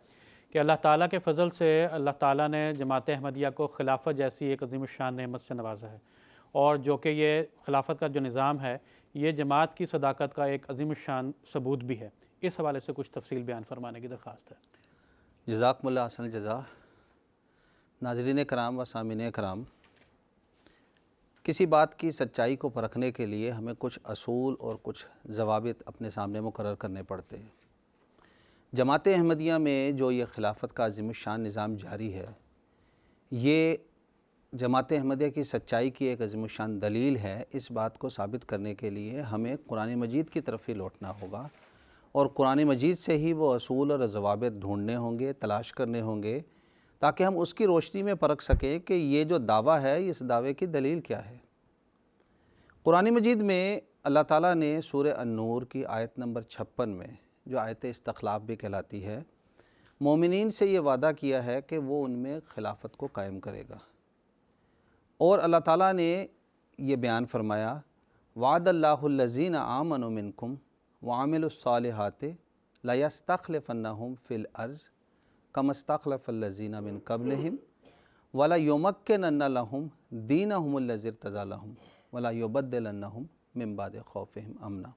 کہ اللہ تعالیٰ کے فضل سے اللہ تعالیٰ نے جماعت احمدیہ کو خلافت جیسی ایک عظیم الشان نعمت سے نوازا ہے، اور جو کہ یہ خلافت کا جو نظام ہے یہ جماعت کی صداقت کا ایک عظیم الشان ثبوت بھی ہے۔ اس حوالے سے کچھ تفصیل بیان فرمانے کی درخواست ہے۔ جزاکم اللہ حسن الجزا۔ ناظرین کرام و سامعین کرام، کسی بات کی سچائی کو پرکھنے کے لیے ہمیں کچھ اصول اور کچھ ضوابط اپنے سامنے مقرر کرنے پڑتے ہیں۔ جماعت احمدیہ میں جو یہ خلافت کا عظیم الشان نظام جاری ہے، یہ جماعت احمدیہ کی سچائی کی ایک عظیم الشان دلیل ہے۔ اس بات کو ثابت کرنے کے لیے ہمیں قرآن مجید کی طرف ہی لوٹنا ہوگا، اور قرآن مجید سے ہی وہ اصول اور ضوابط ڈھونڈنے ہوں گے، تلاش کرنے ہوں گے، تاکہ ہم اس کی روشنی میں پرکھ سکیں کہ یہ جو دعویٰ ہے اس دعوے کی دلیل کیا ہے۔ قرآن مجید میں اللہ تعالیٰ نے سورہ النور کی آیت نمبر 56 میں، جو آیت استخلاف بھی کہلاتی ہے، مومنین سے یہ وعدہ کیا ہے کہ وہ ان میں خلافت کو قائم کرے گا، اور اللہ تعالیٰ نے یہ بیان فرمایا وعد اللہ الذین آمنوا منکم وعملوا الصالحات لیستخلفنہم فی الارض کما استخلف الذین من قبلہم ولیمکنن لہم دینہم الذی ارتضی لہم ولیبدلنہم من بعد خوفہم امنا۔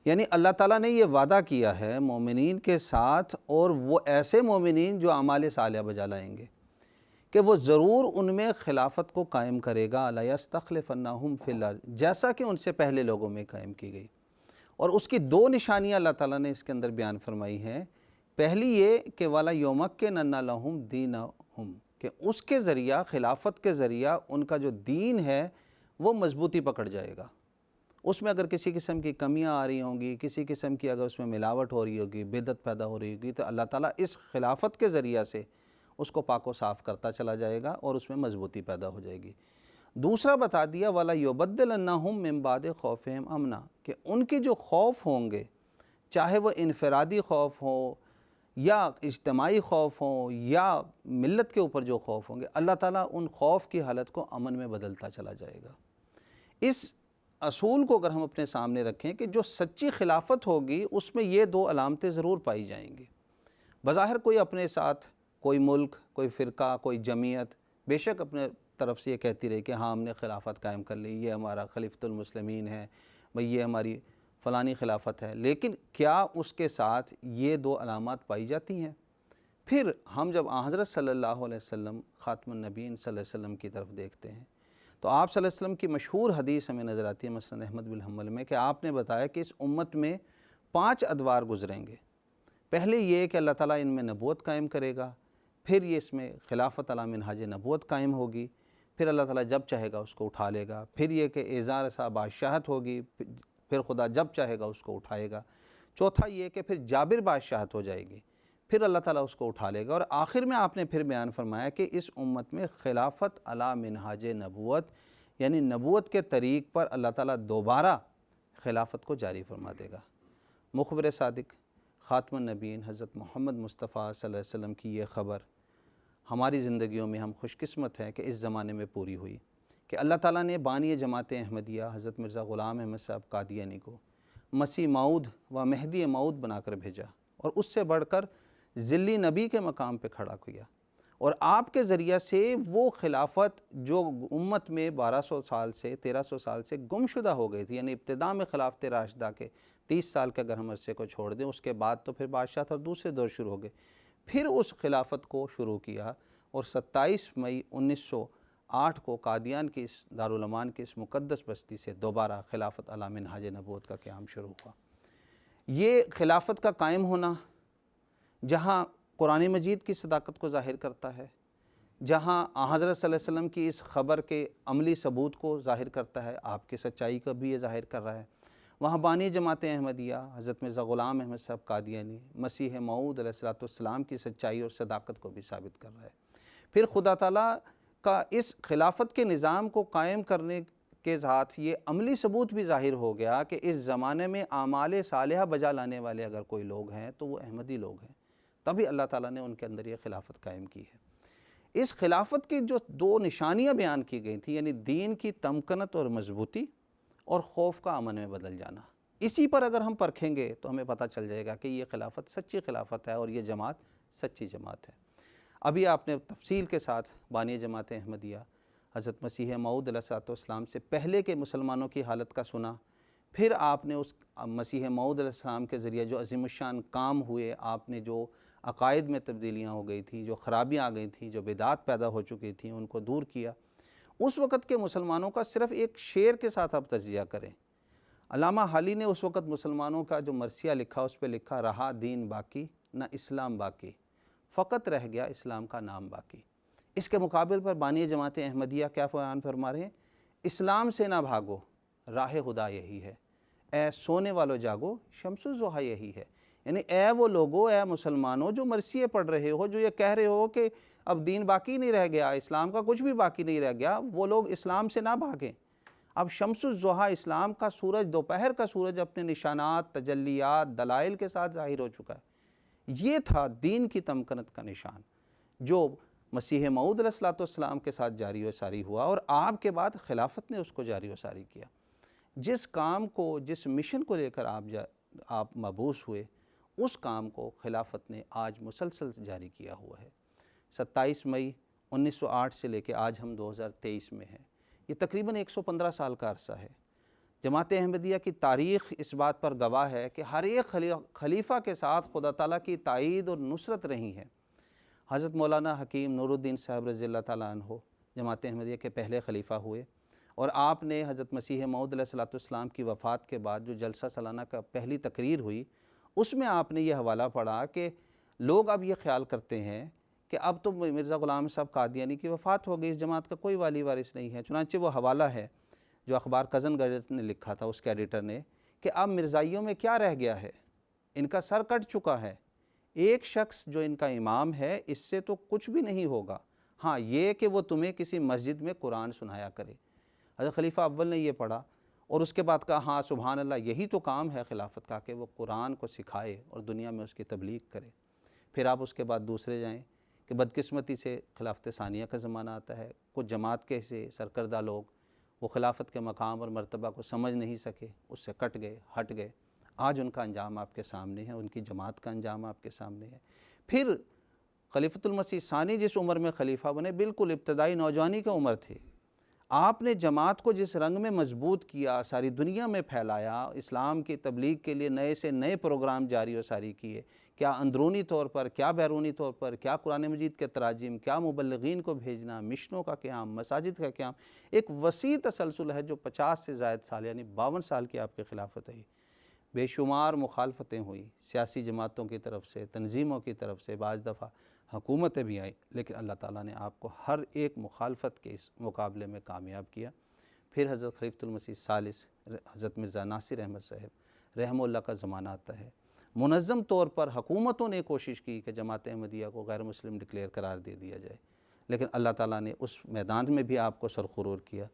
یعنی اللہ تعالیٰ نے یہ وعدہ کیا ہے مومنین کے ساتھ، اور وہ ایسے مومنین جو اعمال صالحہ بجا لائیں گے، کہ وہ ضرور ان میں خلافت کو قائم کرے گا، لیستخلفنہم فی الارض، جیسا کہ ان سے پہلے لوگوں میں قائم کی گئی۔ اور اس کی دو نشانیاں اللہ تعالیٰ نے اس کے اندر بیان فرمائی ہیں۔ پہلی یہ کہ وَلَيُمَكِّنَنَّ لَهُمْ دِينَهُمْ، کہ اس کے ذریعہ، خلافت کے ذریعہ ان کا جو دین ہے وہ مضبوطی پکڑ جائے گا۔ اس میں اگر کسی قسم کی کمیاں آ رہی ہوں گی، کسی قسم کی اگر اس میں ملاوٹ ہو رہی ہوگی، بدعت پیدا ہو رہی ہوگی، تو اللہ تعالیٰ اس خلافت کے ذریعہ سے اس کو پاک و صاف کرتا چلا جائے گا اور اس میں مضبوطی پیدا ہو جائے گی۔ دوسرا بتا دیا وَلَيُبَدِّلَنَّهُم مِّن بَعْدِ خَوْفِهِمْ امنا، کہ ان کے جو خوف ہوں گے، چاہے وہ انفرادی خوف ہو یا اجتماعی خوف ہوں یا ملت کے اوپر جو خوف ہوں گے، اللہ تعالیٰ ان خوف کی حالت کو امن میں بدلتا چلا جائے گا۔ اس اصول کو اگر ہم اپنے سامنے رکھیں کہ جو سچی خلافت ہوگی اس میں یہ دو علامتیں ضرور پائی جائیں گی۔ بظاہر کوئی اپنے ساتھ، کوئی ملک، کوئی فرقہ، کوئی جمعیت بے شک اپنے طرف سے یہ کہتی رہی کہ ہاں ہم نے خلافت قائم کر لی، یہ ہمارا خلیفۃ المسلمین ہے، بھئی یہ ہماری فلانی خلافت ہے، لیکن کیا اس کے ساتھ یہ دو علامات پائی جاتی ہیں؟ پھر ہم جب حضرت صلی اللہ علیہ وسلم خاتم النبیین صلی اللہ علیہ وسلم کی طرف دیکھتے ہیں تو آپ صلی اللہ علیہ وسلم کی مشہور حدیث ہمیں نظر آتی ہے مسند احمد بن حنبل میں، کہ آپ نے بتایا کہ اس امت میں 5 ادوار گزریں گے۔ پہلے یہ کہ اللہ تعالیٰ ان میں نبوت قائم کرے گا، پھر یہ اس میں خلافت علی منہاج نبوت قائم ہوگی، پھر اللہ تعالیٰ جب چاہے گا اس کو اٹھا لے گا، پھر یہ کہ اعزار سا بادشاہت ہوگی، پھر خدا جب چاہے گا اس کو اٹھائے گا، چوتھا یہ کہ پھر جابر بادشاہت ہو جائے گی، پھر اللہ تعالیٰ اس کو اٹھا لے گا، اور آخر میں آپ نے پھر بیان فرمایا کہ اس امت میں خلافت علی منہاج نبوت، یعنی نبوت کے طریق پر اللہ تعالیٰ دوبارہ خلافت کو جاری فرما دے گا۔ مخبر صادق خاتم النبیین حضرت محمد مصطفیٰ صلی اللہ علیہ وسلم کی یہ خبر ہماری زندگیوں میں ہم خوش قسمت ہیں کہ اس زمانے میں پوری ہوئی، کہ اللہ تعالیٰ نے بانی جماعت احمدیہ حضرت مرزا غلام احمد صاحب قادیانی کو مسیح موعود و مہدی موعود بنا کر بھیجا، اور اس سے بڑھ کر ذلی نبی کے مقام پہ کھڑا کیا، اور آپ کے ذریعہ سے وہ خلافت جو امت میں 1200 سال سے 1300 سال سے گم شدہ ہو گئی تھی، یعنی ابتدا میں خلافت راشدہ کے 30 سال کے اگر ہم عرصے کو چھوڑ دیں، اس کے بعد تو پھر بادشاہت اور دوسرے دور شروع ہو گئے، پھر اس خلافت کو شروع کیا اور 27 مئی 1908 کو قادیان کی اس دارالامان کی اس مقدس بستی سے دوبارہ خلافت علی منہاج نبوت کا قیام شروع ہوا۔ یہ خلافت کا قائم ہونا جہاں قرآن مجید کی صداقت کو ظاہر کرتا ہے، جہاں حضرت صلی اللہ علیہ وسلم کی اس خبر کے عملی ثبوت کو ظاہر کرتا ہے، آپ کی سچائی کا بھی یہ ظاہر کر رہا ہے، وہاں بانی جماعت احمدیہ حضرت مرزا غلام احمد صاحب قادیانی مسیح موعود علیہ السلام کی سچائی اور صداقت کو بھی ثابت کر رہا ہے۔ پھر خدا تعالیٰ کا اس خلافت کے نظام کو قائم کرنے کے ساتھ یہ عملی ثبوت بھی ظاہر ہو گیا کہ اس زمانے میں اعمال صالحہ بجا لانے والے اگر کوئی لوگ ہیں تو وہ احمدی لوگ ہیں، تبھی اللہ تعالیٰ نے ان کے اندر یہ خلافت قائم کی ہے۔ اس خلافت کی جو دو نشانیاں بیان کی گئی تھیں، یعنی دین کی تمکنت اور مضبوطی اور خوف کا امن میں بدل جانا، اسی پر اگر ہم پرکھیں گے تو ہمیں پتہ چل جائے گا کہ یہ خلافت سچی خلافت ہے اور یہ جماعت سچی جماعت ہے۔ ابھی آپ نے تفصیل کے ساتھ بانی جماعت احمدیہ حضرت مسیح موعود علیہ السلام سے پہلے کے مسلمانوں کی حالت کا سنا، پھر آپ نے اس مسیح موعود علیہ السلام کے ذریعے جو عظیم الشان کام ہوئے، آپ نے جو عقائد میں تبدیلیاں ہو گئی تھیں، جو خرابیاں آ گئی تھیں، جو بدعات پیدا ہو چکی تھیں، ان کو دور کیا۔ اس وقت کے مسلمانوں کا صرف ایک شعر کے ساتھ آپ تجزیہ کریں، علامہ حالی نے اس وقت مسلمانوں کا جو مرثیہ لکھا اس پہ لکھا، رہا دین باقی نہ اسلام باقی، فقط رہ گیا اسلام کا نام باقی۔ اس کے مقابل پر بانی جماعت احمدیہ کیا بیان فرما رہے ہیں؟ اسلام سے نہ بھاگو، راہ خدا یہی ہے، اے سونے والو جاگو، شمس الضحیٰ یہی ہے۔ یعنی اے وہ لوگو، اے مسلمانوں جو مرثیے پڑھ رہے ہو، جو یہ کہہ رہے ہو کہ اب دین باقی نہیں رہ گیا، اسلام کا کچھ بھی باقی نہیں رہ گیا، وہ لوگ اسلام سے نہ بھاگیں۔ اب شمس الضحیٰ اسلام کا سورج، دوپہر کا سورج اپنے نشانات، تجلیات، دلائل کے ساتھ ظاہر ہو چکا ہے۔ یہ تھا دین کی تمکنت کا نشان جو مسیح موعود علیہ السلام کے ساتھ جاری و ساری ہوا، اور آپ کے بعد خلافت نے اس کو جاری و ساری کیا۔ جس کام کو، جس مشن کو لے کر آپ مبعوث ہوئے، اس کام کو خلافت نے آج مسلسل جاری کیا ہوا ہے۔ 27 مئی 1908 سے لے کے آج ہم 2023 میں ہیں، یہ تقریباً 115 سال کا عرصہ ہے۔ جماعت احمدیہ کی تاریخ اس بات پر گواہ ہے کہ ہر ایک خلیفہ کے ساتھ خدا تعالیٰ کی تائید اور نصرت رہی ہے۔ حضرت مولانا حکیم نور الدین صاحب رضی اللہ تعالیٰ عنہ جماعت احمدیہ کے پہلے خلیفہ ہوئے، اور آپ نے حضرت مسیح موعود علیہ السلام کی وفات کے بعد جو جلسہ سالانہ کا پہلی تقریر ہوئی، اس میں آپ نے یہ حوالہ پڑھا کہ لوگ اب یہ خیال کرتے ہیں کہ اب تو مرزا غلام صاحب قادیانی کی وفات ہو گئی، اس جماعت کا کوئی والی وارث نہیں ہے۔ چنانچہ وہ حوالہ ہے جو اخبار کزن گجت نے لکھا تھا، اس کے ایڈیٹر نے، کہ اب مرزائیوں میں کیا رہ گیا ہے، ان کا سر کٹ چکا ہے، ایک شخص جو ان کا امام ہے اس سے تو کچھ بھی نہیں ہوگا، ہاں یہ کہ وہ تمہیں کسی مسجد میں قرآن سنایا کرے۔ حضرت خلیفہ اول نے یہ پڑھا اور اس کے بعد کہا، ہاں سبحان اللہ، یہی تو کام ہے خلافت کا کہ وہ قرآن کو سکھائے اور دنیا میں اس کی تبلیغ کرے۔ پھر آپ اس کے بعد دوسرے جائیں کہ بدقسمتی سے خلافت ثانیہ کا زمانہ آتا ہے، کچھ جماعت کے سے سرکردہ لوگ وہ خلافت کے مقام اور مرتبہ کو سمجھ نہیں سکے، اس سے کٹ گئے، ہٹ گئے۔ آج ان کا انجام آپ کے سامنے ہے، ان کی جماعت کا انجام آپ کے سامنے ہے۔ پھر خلیفۃ المسیح ثانی جس عمر میں خلیفہ بنے، بالکل ابتدائی نوجوانی کی عمر تھی، آپ نے جماعت کو جس رنگ میں مضبوط کیا، ساری دنیا میں پھیلایا، اسلام کی تبلیغ کے لیے نئے سے نئے پروگرام جاری و ساری کیے، کیا اندرونی طور پر، کیا بیرونی طور پر، کیا قرآن مجید کے تراجم، کیا مبلغین کو بھیجنا، مشنوں کا قیام، مساجد کا قیام، ایک وسیع تسلسل ہے جو 50 سے زائد سال یعنی 52 سال کی آپ کی خلافت ہے۔ بے شمار مخالفتیں ہوئیں، سیاسی جماعتوں کی طرف سے، تنظیموں کی طرف سے، بعض دفعہ حکومتیں بھی آئیں، لیکن اللہ تعالیٰ نے آپ کو ہر ایک مخالفت کے اس مقابلے میں کامیاب کیا۔ پھر حضرت خلیفۃ المسیح ثالث حضرت مرزا ناصر احمد صاحب رحمہ اللہ کا زمانہ آتا ہے۔ منظم طور پر حکومتوں نے کوشش کی کہ جماعت احمدیہ کو غیر مسلم ڈکلیئر قرار دے دیا جائے، لیکن اللہ تعالیٰ نے اس میدان میں بھی آپ کو سرخرور کیا۔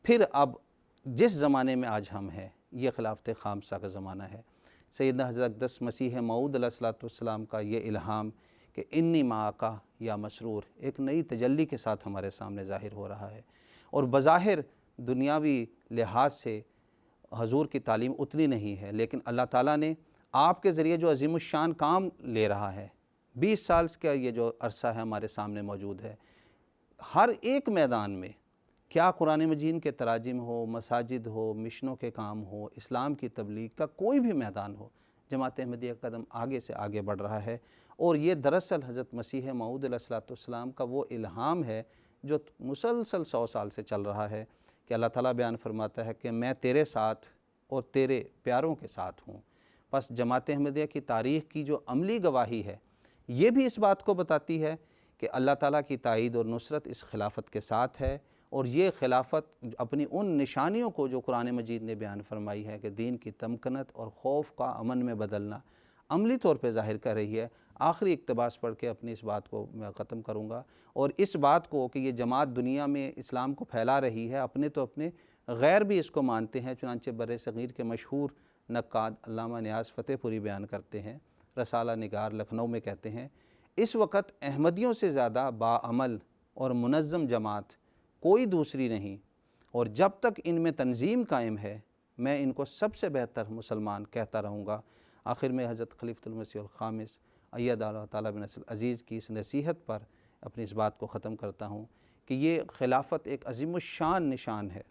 پھر اب جس زمانے میں آج ہم ہیں، یہ خلافت خامسہ کا زمانہ ہے۔ سیدنا حضرت اقدس مسیح موعود علیہ السلام کا یہ الہام کہ انی معاکا یا مسرور ایک نئی تجلی کے ساتھ ہمارے سامنے ظاہر ہو رہا ہے، اور بظاہر دنیاوی لحاظ سے حضور کی تعلیم اتنی نہیں ہے، لیکن اللہ تعالیٰ نے آپ کے ذریعے جو عظیم الشان کام لے رہا ہے، 20 سال کا یہ جو عرصہ ہے ہمارے سامنے موجود ہے، ہر ایک میدان میں، کیا قرآن مجید کے تراجم ہو، مساجد ہو، مشنوں کے کام ہو، اسلام کی تبلیغ کا کوئی بھی میدان ہو، جماعت احمدیہ کا قدم آگے سے آگے بڑھ رہا ہے۔ اور یہ دراصل حضرت مسیح موعود علیہ السلام کا وہ الہام ہے جو مسلسل 100 سال سے چل رہا ہے، کہ اللہ تعالیٰ بیان فرماتا ہے کہ میں تیرے ساتھ اور تیرے پیاروں کے ساتھ ہوں۔ بس جماعت احمدیہ کی تاریخ کی جو عملی گواہی ہے، یہ بھی اس بات کو بتاتی ہے کہ اللہ تعالیٰ کی تائید اور نصرت اس خلافت کے ساتھ ہے، اور یہ خلافت اپنی ان نشانیوں کو جو قرآن مجید نے بیان فرمائی ہے کہ دین کی تمکنت اور خوف کا امن میں بدلنا، عملی طور پہ ظاہر کر رہی ہے۔ آخری اقتباس پڑھ کے اپنی اس بات کو میں ختم کروں گا، اور اس بات کو کہ یہ جماعت دنیا میں اسلام کو پھیلا رہی ہے، اپنے تو اپنے غیر بھی اس کو مانتے ہیں، چنانچہ بر صغیر کے مشہور نقاد علامہ نیاز فتح پوری بیان کرتے ہیں، رسالہ نگار لکھنؤ میں کہتے ہیں، اس وقت احمدیوں سے زیادہ باعمل اور منظم جماعت کوئی دوسری نہیں، اور جب تک ان میں تنظیم قائم ہے میں ان کو سب سے بہتر مسلمان کہتا رہوں گا۔ آخر میں حضرت خلیفۃ المسیح الخامس ایدہ اللہ تعالیٰ بنصر العزیز کی اس نصیحت پر اپنی اس بات کو ختم کرتا ہوں کہ یہ خلافت ایک عظیم الشان نشان ہے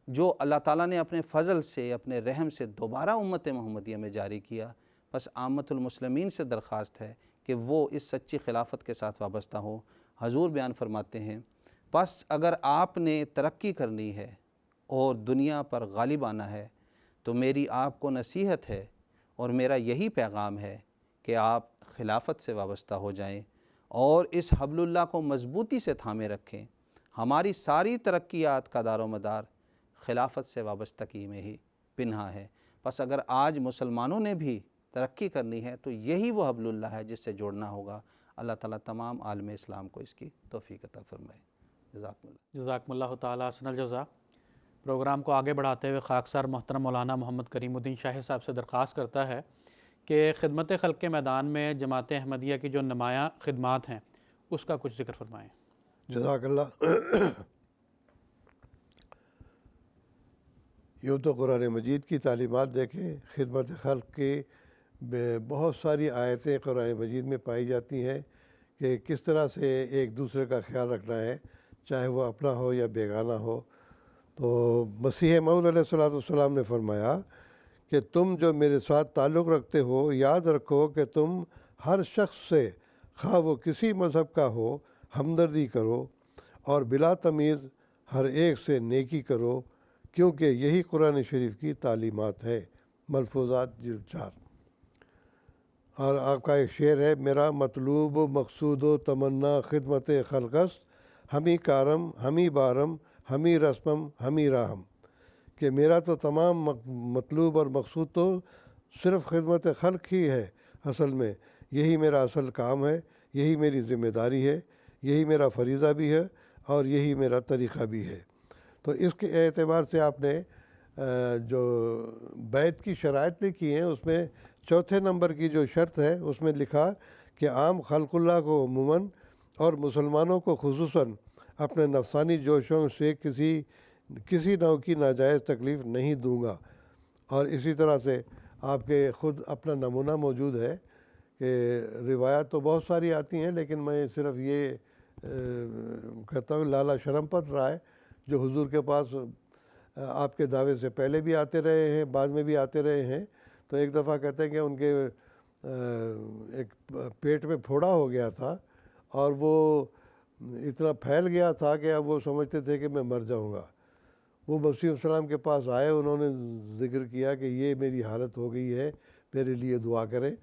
جو اللہ تعالیٰ نے اپنے فضل سے، اپنے رحم سے دوبارہ امت محمدیہ میں جاری کیا۔ بس عامت المسلمین سے درخواست ہے کہ وہ اس سچی خلافت کے ساتھ وابستہ ہوں۔ حضور بیان فرماتے ہیں، بس اگر آپ نے ترقی کرنی ہے اور دنیا پر غالب آنا ہے تو میری آپ کو نصیحت ہے اور میرا یہی پیغام ہے کہ آپ خلافت سے وابستہ ہو جائیں اور اس حبل اللہ کو مضبوطی سے تھامے رکھیں۔ ہماری ساری ترقیات کا دار و مدار خلافت سے وابستگی میں ہی پنہا ہے۔ بس اگر آج مسلمانوں نے بھی ترقی کرنی ہے تو یہی وہ حبل اللہ ہے جس سے جوڑنا ہوگا۔ اللہ تعالیٰ تمام عالم اسلام کو اس کی توفیق عطا فرمائے۔ جزاکم اللہ۔ جزاکم اللہ تعالیٰ حسن الجزا۔ پروگرام کو آگے بڑھاتے ہوئے خاکسار محترم مولانا محمد کریم الدین شاہی صاحب سے درخواست کرتا ہے کہ خدمت خلق کے میدان میں جماعت احمدیہ کی جو نمایاں خدمات ہیں اس کا کچھ ذکر فرمائیں۔ جزاک اللہ۔ یوں تو قرآن مجید کی تعلیمات دیکھیں، خدمت خلق کی بہت ساری آیتیں قرآن مجید میں پائی جاتی ہیں کہ کس طرح سے ایک دوسرے کا خیال رکھنا ہے، چاہے وہ اپنا ہو یا بیگانہ ہو۔ تو مسیح موعود علیہ السلام نے فرمایا کہ تم جو میرے ساتھ تعلق رکھتے ہو، یاد رکھو کہ تم ہر شخص سے، خواہ وہ کسی مذہب کا ہو، ہمدردی کرو اور بلا تمیز ہر ایک سے نیکی کرو، کیونکہ یہی قرآن شریف کی تعلیمات ہے۔ ملفوظات جلد 4۔ اور آپ کا ایک شعر ہے، میرا مطلوب و مقصود و تمنا خدمت خلق است، ہمی کارم ہمی بارم ہمی رسمم ہمی راہم، کہ میرا تو تمام مطلوب اور مقصود تو صرف خدمت خلق ہی ہے۔ اصل میں یہی میرا اصل کام ہے، یہی میری ذمہ داری ہے، یہی میرا فریضہ بھی ہے اور یہی میرا طریقہ بھی ہے۔ تو اس کے اعتبار سے آپ نے جو بیعت کی شرائط لکھی ہیں اس میں چوتھے نمبر کی جو شرط ہے اس میں لکھا کہ عام خلق اللہ کو عموماً اور مسلمانوں کو خصوصاً اپنے نفسانی جوشوں سے کسی نوع کی ناجائز تکلیف نہیں دوں گا۔ اور اسی طرح سے آپ کے خود اپنا نمونہ موجود ہے کہ روایات تو بہت ساری آتی ہیں، لیکن میں صرف یہ کہتا ہوں لالا شرم پت رائے جو حضور کے پاس آپ کے دعوے سے پہلے بھی آتے رہے ہیں، بعد میں بھی آتے رہے ہیں، تو ایک دفعہ کہتے ہیں کہ ان کے ایک پیٹ میں پھوڑا ہو گیا تھا اور وہ اتنا پھیل گیا تھا کہ اب وہ سمجھتے تھے کہ میں مر جاؤں گا۔ وہ مسیح السلام کے پاس آئے، انہوں نے ذکر کیا کہ یہ میری حالت ہو گئی ہے، میرے لیے دعا کریں۔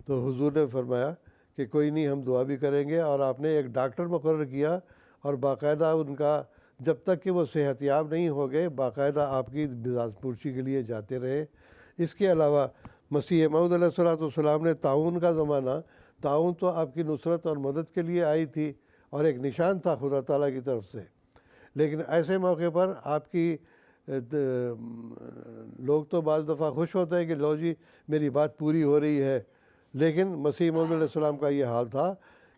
تو حضور نے فرمایا کہ کوئی نہیں، ہم دعا بھی کریں گے، اور آپ نے ایک ڈاکٹر مقرر کیا اور باقاعدہ ان کا جب تک کہ وہ صحت یاب نہیں ہو گئے باقاعدہ آپ کی مزاج پرسی کے لیے جاتے رہے۔ اس کے علاوہ مسیح موعود علیہ السلام نے تعاون کا زمانہ، تعاون تو آپ کی نصرت اور مدد کے لیے آئی تھی اور ایک نشان تھا خدا تعالیٰ کی طرف سے، لیکن ایسے موقع پر آپ کی لوگ تو بعض دفعہ خوش ہوتے ہیں کہ لو جی میری بات پوری ہو رہی ہے، لیکن مسیح موعود علیہ السلام کا یہ حال تھا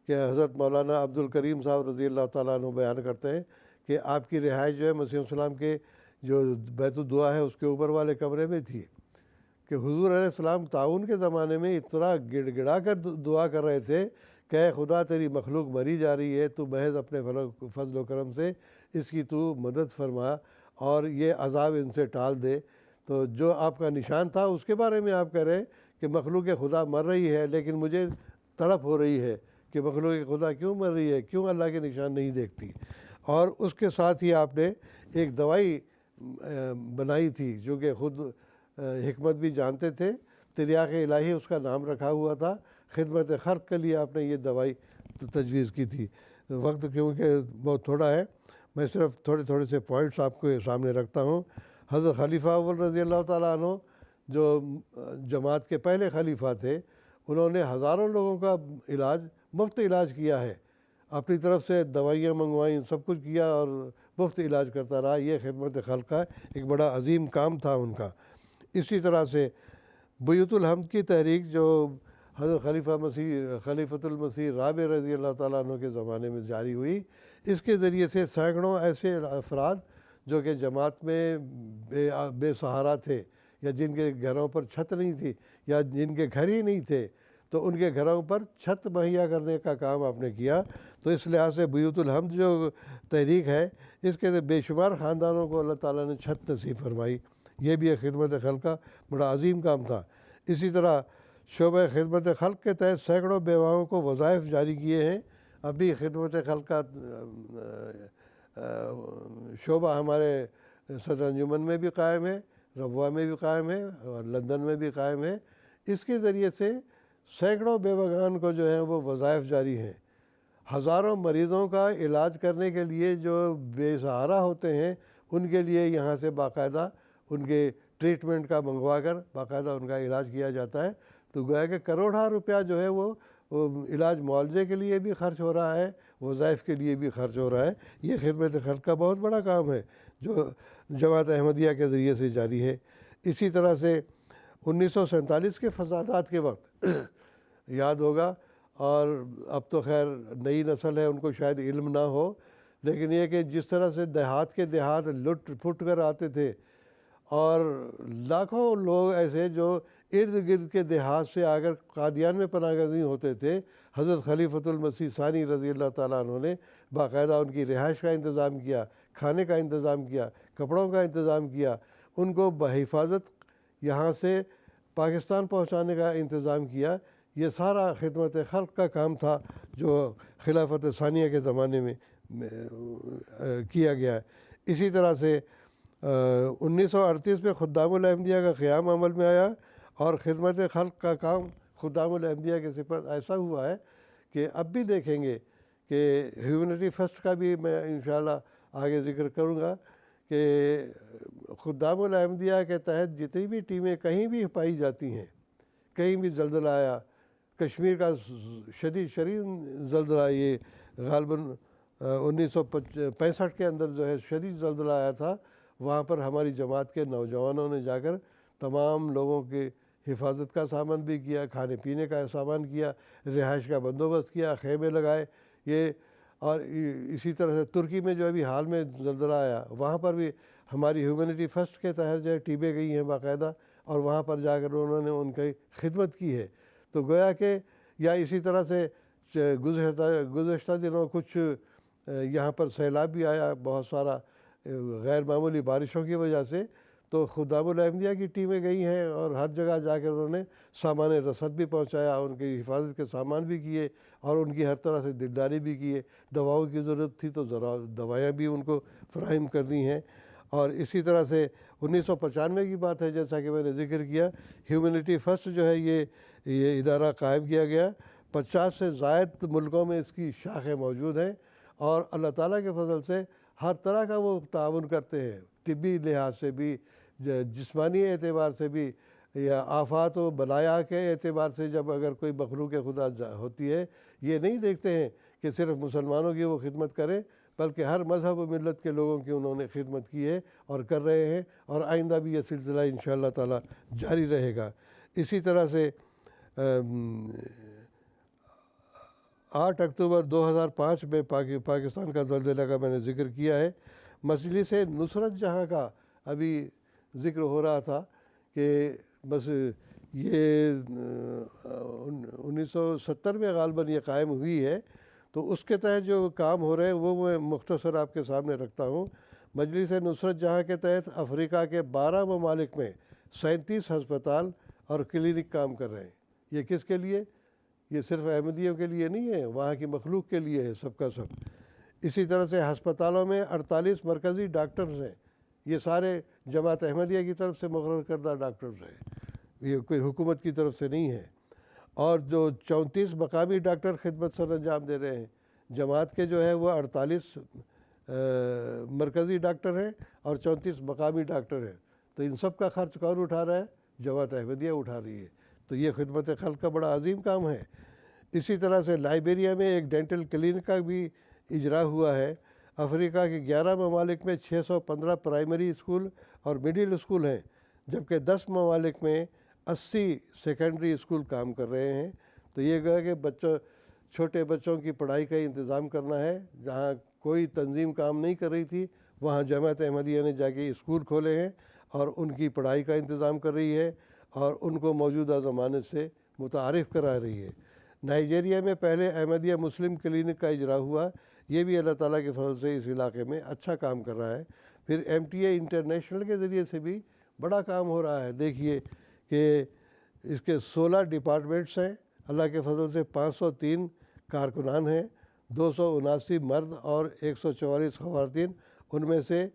کہ حضرت مولانا عبد الکریم صاحب رضی اللہ تعالیٰ عنہ بیان کرتے ہیں کہ آپ کی رہائش جو ہے مسیح السلام کے جو بیت الدعا ہے اس کے اوپر والے کمرے میں تھی، کہ حضور علیہ السلام تعاون کے زمانے میں اتنا گڑ گڑا کر دعا کر رہے تھے کہ اے خدا تیری مخلوق مری جا رہی ہے، تو محض اپنے فضل و کرم سے اس کی تو مدد فرما اور یہ عذاب ان سے ٹال دے۔ تو جو آپ کا نشان تھا اس کے بارے میں آپ کہہ رہے ہیں کہ مخلوق خدا مر رہی ہے، لیکن مجھے تڑپ ہو رہی ہے کہ مخلوق خدا کیوں مر رہی ہے، کیوں اللہ کے نشان نہیں دیکھتی۔ اور اس کے ساتھ ہی آپ نے ایک دوائی بنائی تھی جو کہ خود حکمت بھی جانتے تھے، تریاق الہی اس کا نام رکھا ہوا تھا۔ خدمت خلق کے لیے آپ نے یہ دوائی تجویز کی تھی۔ وقت کیونکہ بہت تھوڑا ہے، میں صرف تھوڑے سے پوائنٹس آپ کے سامنے رکھتا ہوں۔ حضرت خلیفہ اول رضی اللہ تعالیٰ عنہ جو جماعت کے پہلے خلیفہ تھے، انہوں نے ہزاروں لوگوں کا علاج، مفت علاج کیا ہے، اپنی طرف سے دوائیاں منگوائیں، سب کچھ کیا اور مفت علاج کرتا رہا۔ یہ خدمت خلق کا ایک بڑا عظیم کام تھا ان کا۔ اسی طرح سے بیت الحمد کی تحریک جو حضرت خلیفۃ المسیح رابع رضی اللہ تعالیٰ عنہ کے زمانے میں جاری ہوئی، اس کے ذریعے سے سینکڑوں ایسے افراد جو کہ جماعت میں بے سہارا تھے، یا جن کے گھروں پر چھت نہیں تھی، یا جن کے گھر ہی نہیں تھے، تو ان کے گھروں پر چھت مہیا کرنے کا کام آپ نے کیا۔ تو اس لحاظ سے بیت الحمد جو تحریک ہے، اس کے بے شمار خاندانوں کو اللہ تعالیٰ نے چھت نصیب فرمائی۔ یہ بھی ایک خدمت خلق کا بڑا عظیم کام تھا۔ اسی طرح شعبہ خدمت خلق کے تحت سینکڑوں بیواؤں کو وظائف جاری کیے ہیں۔ ابھی خدمت خلق کا شعبہ ہمارے صدر انجمن میں بھی قائم ہے، ربوہ میں بھی قائم ہے اور لندن میں بھی قائم ہے۔ اس کے ذریعے سے سینکڑوں بیوگان کو جو ہے وہ وظائف جاری ہیں۔ ہزاروں مریضوں کا علاج کرنے کے لیے جو بے سہارا ہوتے ہیں، ان کے لیے یہاں سے باقاعدہ ان کے ٹریٹمنٹ کا منگوا کر باقاعدہ ان کا علاج کیا جاتا ہے۔ تو گویا کہ کروڑہ روپیہ جو ہے وہ علاج معالجے کے لیے بھی خرچ ہو رہا ہے، وظائف کے لیے بھی خرچ ہو رہا ہے۔ یہ خدمت خلق کا بہت بڑا کام ہے جو جماعت احمدیہ کے ذریعے سے جاری ہے۔ اسی طرح سے 1947 کے فسادات کے وقت یاد ہوگا، اور اب تو خیر نئی نسل ہے، ان کو شاید علم نہ ہو، لیکن یہ کہ جس طرح سے دیہات کے دیہات لٹ پھٹ کر آتے تھے، اور لاکھوں لوگ ایسے جو ارد گرد کے دیہات سے آ کر قادیان میں پناہ گزین ہوتے تھے، حضرت خلیفۃ المسیح ثانی رضی اللہ تعالیٰ عنہ نے باقاعدہ ان کی رہائش کا انتظام کیا، کھانے کا انتظام کیا، کپڑوں کا انتظام کیا، ان کو بحفاظت یہاں سے پاکستان پہنچانے کا انتظام کیا۔ یہ سارا خدمت خلق کا کام تھا جو خلافت ثانیہ کے زمانے میں کیا گیا ہے۔ اسی طرح سے 1938 میں خدام الاحمدیہ کا قیام عمل میں آیا، اور خدمت خلق کا کام خدام الاحمدیہ کے سپرد ایسا ہوا ہے کہ اب بھی دیکھیں گے کہ ہیومنٹی فرسٹ کا بھی میں انشاءاللہ آگے ذکر کروں گا کہ خدام الاحمدیہ کے تحت جتنی بھی ٹیمیں کہیں بھی پائی جاتی ہیں، کہیں بھی زلزلہ آیا، کشمیر کا شدید زلزلہ، یہ غالباً 1965 کے اندر جو ہے شدید زلزلہ آیا تھا، وہاں پر ہماری جماعت کے نوجوانوں نے جا کر تمام لوگوں کے حفاظت کا سامان بھی کیا، کھانے پینے کا سامان کیا، رہائش کا بندوبست کیا، خیمے لگائے۔ یہ اور اسی طرح سے ترکی میں جو ابھی حال میں زلزلہ آیا، وہاں پر بھی ہماری ہیومنٹی فرسٹ کے تحت جو ہے ٹیمیں گئی ہیں باقاعدہ، اور وہاں پر جا کر انہوں نے ان کی خدمت کی ہے۔ تو گویا کہ یا اسی طرح سے گزشتہ دنوں کچھ یہاں پر سیلاب بھی آیا بہت سارا غیر معمولی بارشوں کی وجہ سے، تو خدام الاحمدیہ کی ٹیمیں گئی ہیں اور ہر جگہ جا کر انہوں نے سامان رسد بھی پہنچایا، ان کی حفاظت کے سامان بھی کیے، اور ان کی ہر طرح سے دلداری بھی کیے۔ دواؤں کی ضرورت تھی تو دوائیاں بھی ان کو فراہم کر دی ہیں۔ اور اسی طرح سے 1995 کی بات ہے، جیسا کہ میں نے ذکر کیا، ہیومنٹی فرسٹ جو ہے یہ ادارہ قائم کیا گیا۔ 50 سے زائد ملکوں میں اس کی شاخیں موجود ہیں، اور اللہ تعالیٰ کے فضل سے ہر طرح کا وہ تعاون کرتے ہیں، طبی لحاظ سے بھی، جسمانی اعتبار سے بھی، یا آفات و بلایا کے اعتبار سے جب اگر کوئی مخلوق خدا ہوتی ہے، یہ نہیں دیکھتے ہیں کہ صرف مسلمانوں کی وہ خدمت کریں، بلکہ ہر مذہب و ملت کے لوگوں کی انہوں نے خدمت کی ہے اور کر رہے ہیں، اور آئندہ بھی یہ سلسلہ انشاءاللہ تعالی جاری رہے گا۔ اسی طرح سے 8 اکتوبر 2005 میں پاکستان کا زلزلہ کا میں نے ذکر کیا ہے۔ مجلس نصرت جہاں کا ابھی ذکر ہو رہا تھا کہ بس یہ 1970 میں غالباً یہ قائم ہوئی ہے، تو اس کے تحت جو کام ہو رہے ہیں وہ میں مختصر آپ کے سامنے رکھتا ہوں۔ مجلس نصرت جہاں کے تحت افریقہ کے 12 ممالک میں 37 ہسپتال اور کلینک کام کر رہے ہیں۔ یہ کس کے لیے؟ یہ صرف احمدیوں کے لیے نہیں ہے، وہاں کی مخلوق کے لیے ہے سب کا سب۔ اسی طرح سے ہسپتالوں میں 48 مرکزی ڈاکٹرز ہیں، یہ سارے جماعت احمدیہ کی طرف سے مقرر کردہ ڈاکٹرز ہیں، یہ کوئی حکومت کی طرف سے نہیں ہے۔ اور جو 34 مقامی ڈاکٹر خدمت سر انجام دے رہے ہیں، جماعت کے جو ہے وہ 48 مرکزی ڈاکٹر ہیں اور 34 مقامی ڈاکٹر ہیں، تو ان سب کا خرچ کون اٹھا رہا ہے؟ جماعت احمدیہ اٹھا رہی ہے۔ تو یہ خدمت خلق کا بڑا عظیم کام ہے۔ اسی طرح سے لائبیریا میں ایک ڈینٹل کلینک کا بھی اجرا ہوا ہے۔ افریقہ کے 11 ممالک میں 615 پرائمری اسکول اور مڈل اسکول ہیں، جبکہ 10 ممالک میں 80 سیکنڈری اسکول کام کر رہے ہیں۔ تو یہ گویا کہ چھوٹے بچوں کی پڑھائی کا انتظام کرنا ہے، جہاں کوئی تنظیم کام نہیں کر رہی تھی وہاں جماعت احمدیہ نے جا کے اسکول کھولے ہیں اور ان کی پڑھائی کا انتظام کر رہی ہے اور ان کو موجودہ زمانے سے متعارف کرا رہی ہے۔ نائجیریا میں پہلے احمدیہ مسلم کلینک کا اجرا ہوا، یہ بھی اللہ تعالیٰ کے فضل سے اس علاقے میں اچھا کام کر رہا ہے۔ پھر MTA انٹرنیشنل کے ذریعے سے بھی بڑا کام ہو رہا ہے۔ دیکھیے کہ اس کے 16 ڈپارٹمنٹس ہیں، اللہ کے فضل سے 503 کارکنان ہیں، 279 مرد اور 144 خواتین، ان میں سے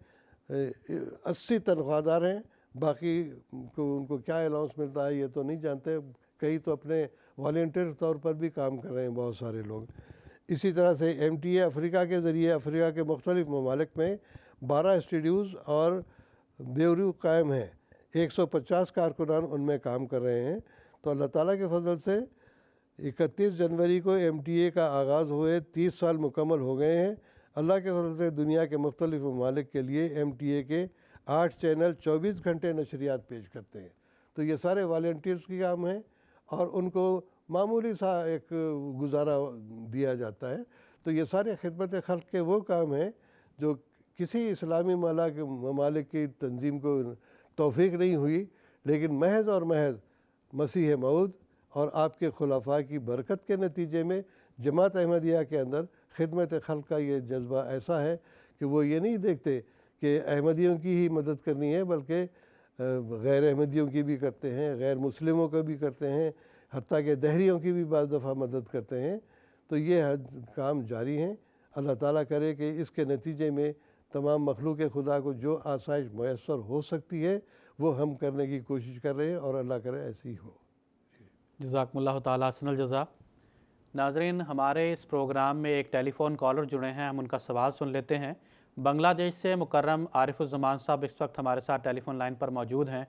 80 تنخواہ دار ہیں، باقی ان کو کیا الاؤنس ملتا ہے یہ تو نہیں جانتے، کئی تو اپنے والنٹیئر طور پر بھی کام کر رہے ہیں بہت سارے لوگ۔ اسی طرح سے MTA افریقہ کے ذریعے افریقہ کے مختلف ممالک میں 12 اسٹوڈیوز اور بیورو قائم ہیں، 150 کارکنان ان میں کام کر رہے ہیں۔ تو اللہ تعالیٰ کے فضل سے 31 جنوری کو MTA کا آغاز ہوئے 30 سال مکمل ہو گئے ہیں۔ اللہ کے فضل سے دنیا کے مختلف ممالک کے لیے MTA کے 8 چینل 24 گھنٹے نشریات پیش کرتے ہیں۔ تو یہ سارے والنٹیئرز کی کام ہیں اور ان کو معمولی سا ایک گزارا دیا جاتا ہے۔ تو یہ سارے خدمت خلق کے وہ کام ہیں جو کسی اسلامی ممالک کی تنظیم کو توفیق نہیں ہوئی، لیکن محض اور محض مسیح موعود اور آپ کے خلفاء کی برکت کے نتیجے میں جماعت احمدیہ کے اندر خدمت خلق کا یہ جذبہ ایسا ہے کہ وہ یہ نہیں دیکھتے کہ احمدیوں کی ہی مدد کرنی ہے، بلکہ غیر احمدیوں کی بھی کرتے ہیں، غیر مسلموں کا بھی کرتے ہیں، حتیٰ کہ دہریوں کی بھی بعض دفعہ مدد کرتے ہیں۔ تو یہ کام جاری ہیں۔ اللہ تعالیٰ کرے کہ اس کے نتیجے میں تمام مخلوق خدا کو جو آسائش میسر ہو سکتی ہے وہ ہم کرنے کی کوشش کر رہے ہیں، اور اللہ کرے ایسی ہی ہو۔ جزاکم اللہ تعالیٰ احسن الجزا۔ ناظرین، ہمارے اس پروگرام میں ایک ٹیلی فون کالر جڑے ہیں، ہم ان کا سوال سن لیتے ہیں۔ بنگلہ دیش سے مکرم عارف الزمان صاحب اس وقت ہمارے ساتھ ٹیلی فون لائن پر موجود ہیں۔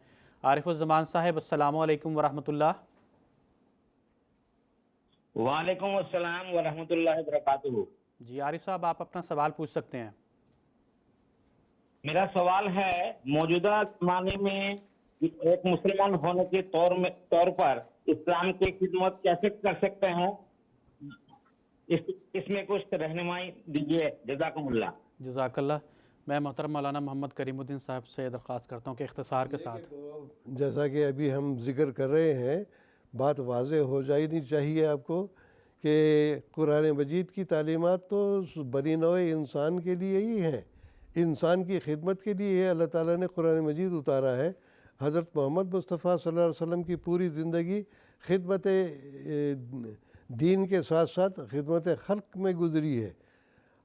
عارف الزمان صاحب، السلام علیکم ورحمۃ اللہ۔ وعلیکم السلام ورحمۃ اللہ وبرکاتہ۔ جی عارف صاحب، آپ اپنا سوال پوچھ سکتے ہیں۔ میرا سوال ہے، موجودہ زمانے میں ایک مسلمان ہونے کے طور پر اسلام کی خدمت کیسے کر سکتے ہیں؟ اس میں کچھ رہنمائی دیجیے، جزاکم اللہ۔ جزاک اللہ۔ میں محترم مولانا محمد کریم الدین صاحب سے درخواست کرتا ہوں کہ اختصار کے ساتھ۔ جیسا کہ ابھی ہم ذکر کر رہے ہیں، بات واضح ہو جانی چاہیے آپ کو کہ قرآن مجید کی تعلیمات تو بنی نوع انسان کے لیے ہی ہیں، انسان کی خدمت کے لیے اللہ تعالیٰ نے قرآن مجید اتارا ہے۔ حضرت محمد مصطفیٰ صلی اللہ علیہ وسلم کی پوری زندگی خدمت دین کے ساتھ ساتھ خدمت خلق میں گزری ہے،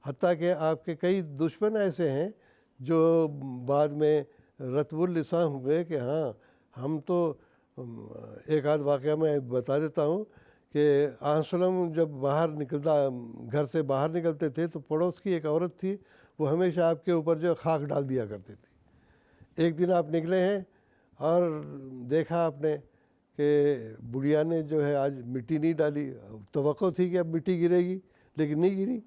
حتیٰ کہ آپ کے کئی دشمن ایسے ہیں جو بعد میں رطب اللسان ہوئے کہ ہاں ہم تو، ایک آدھ واقعہ میں بتا دیتا ہوں کہ وسلم جب گھر سے باہر نکلتے تھے تو پڑوس کی ایک عورت تھی، وہ ہمیشہ آپ کے اوپر جو خاک ڈال دیا کرتی تھی۔ ایک دن آپ نکلے ہیں اور دیکھا آپ نے کہ بڑھیا نے جو ہے آج مٹی نہیں ڈالی، توقع تھی کہ اب مٹی گرے گی لیکن نہیں گری۔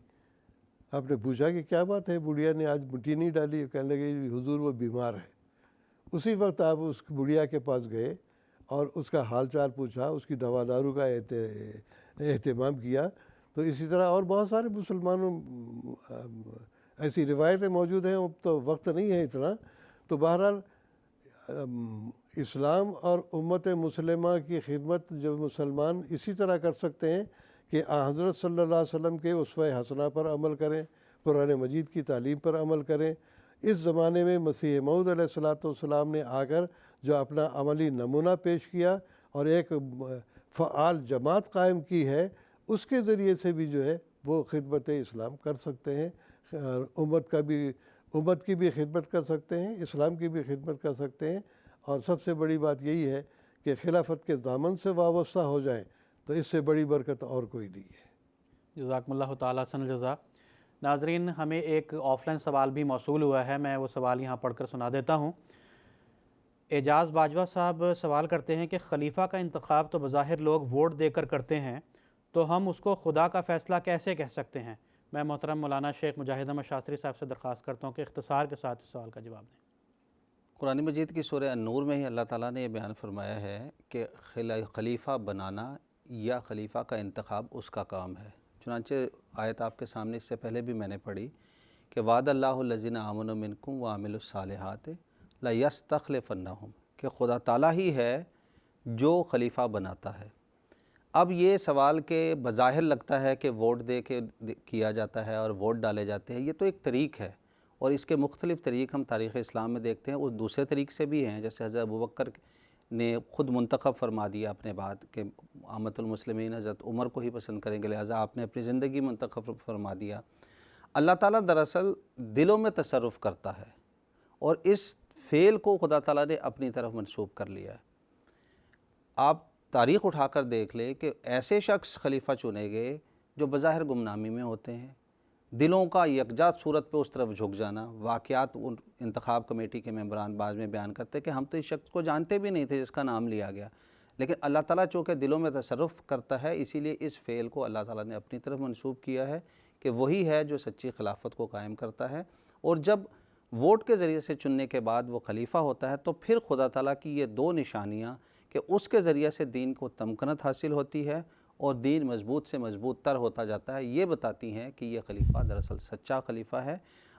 آپ نے پوچھا کہ کیا بات ہے، بڑھیا نے آج مٹی نہیں ڈالی؟ کہنے لگے حضور وہ بیمار ہے۔ اسی وقت آپ اس بڑھیا کے پاس گئے اور اس کا حال چال پوچھا، اس کی دوا دارو کا اہتمام کیا۔ تو اسی طرح اور بہت سارے مسلمانوں ایسی روایتیں موجود ہیں، اب تو وقت نہیں ہے اتنا۔ تو بہرحال اسلام اور امت مسلمہ کی خدمت جو مسلمان اسی طرح کر سکتے ہیں کہ حضرت صلی اللہ علیہ وسلم کے اسوہ حسنہ پر عمل کریں، قرآن مجید کی تعلیم پر عمل کریں۔ اس زمانے میں مسیح موعود علیہ السلام نے آ کر جو اپنا عملی نمونہ پیش کیا اور ایک فعال جماعت قائم کی ہے، اس کے ذریعے سے بھی جو ہے وہ خدمت اسلام کر سکتے ہیں، امت کی بھی خدمت کر سکتے ہیں، اسلام کی بھی خدمت کر سکتے ہیں۔ اور سب سے بڑی بات یہی ہے کہ خلافت کے دامن سے وابستہ ہو جائیں تو اس سے بڑی برکت اور کوئی نہیں ہے۔ جزاکم اللہ تعالیٰ حسن الجزا۔ ناظرین، ہمیں ایک آف لائن سوال بھی موصول ہوا ہے، میں وہ سوال یہاں پڑھ کر سنا دیتا ہوں۔ اعجاز باجوہ صاحب سوال کرتے ہیں کہ خلیفہ کا انتخاب تو بظاہر لوگ ووٹ دے کر کرتے ہیں، تو ہم اس کو خدا کا فیصلہ کیسے کہہ سکتے ہیں؟ میں محترم مولانا شیخ مجاہد احمد شاستری صاحب سے درخواست کرتا ہوں کہ اختصار کے ساتھ اس سوال کا جواب دیں۔ قرآن مجید کی سورہ النور میں ہی اللہ تعالیٰ نے یہ بیان فرمایا ہے کہ خلیفہ بنانا یا خلیفہ کا انتخاب اس کا کام ہے۔ چنانچہ آیت آپ کے سامنے اس سے پہلے بھی میں نے پڑھی کہ وعد اللہ الذین آمنوا منکم وعملوا الصالحات لیستخلفنہم، کہ خدا تعالیٰ ہی ہے جو خلیفہ بناتا ہے۔ اب یہ سوال کہ بظاہر لگتا ہے کہ ووٹ دے کے کیا جاتا ہے اور ووٹ ڈالے جاتے ہیں، یہ تو ایک طریق ہے، اور اس کے مختلف طریق ہم تاریخ اسلام میں دیکھتے ہیں۔ اس دوسرے طریق سے بھی ہیں، جیسے حضرت ابوبکر نے خود منتخب فرما دیا اپنے بعد کہ امت المسلمین حضرت عمر کو ہی پسند کریں گے، لہٰذا آپ نے اپنی زندگی منتخب فرما دیا۔ اللہ تعالیٰ دراصل دلوں میں تصرف کرتا ہے، اور اس فعل کو خدا تعالیٰ نے اپنی طرف منسوب کر لیا ہے۔ آپ تاریخ اٹھا کر دیکھ لیں کہ ایسے شخص خلیفہ چنے گئے جو بظاہر گمنامی میں ہوتے ہیں، دلوں کا یکجا صورت پہ اس طرف جھک جانا۔ واقعات انتخاب کمیٹی کے ممبران بعض میں بیان کرتے کہ ہم تو اس شخص کو جانتے بھی نہیں تھے جس کا نام لیا گیا، لیکن اللہ تعالیٰ چونکہ دلوں میں تصرف کرتا ہے، اسی لیے اس فعل کو اللہ تعالیٰ نے اپنی طرف منسوب کیا ہے کہ وہی ہے جو سچی خلافت کو قائم کرتا ہے۔ اور جب ووٹ کے ذریعے سے چننے کے بعد وہ خلیفہ ہوتا ہے تو پھر خدا تعالیٰ کی یہ دو نشانیاں کہ اس کے ذریعے سے دین کو تمکنت حاصل ہوتی ہے اور دین مضبوط سے مضبوط تر ہوتا جاتا ہے، یہ بتاتی ہیں کہ یہ خلیفہ دراصل سچا خلیفہ ہے۔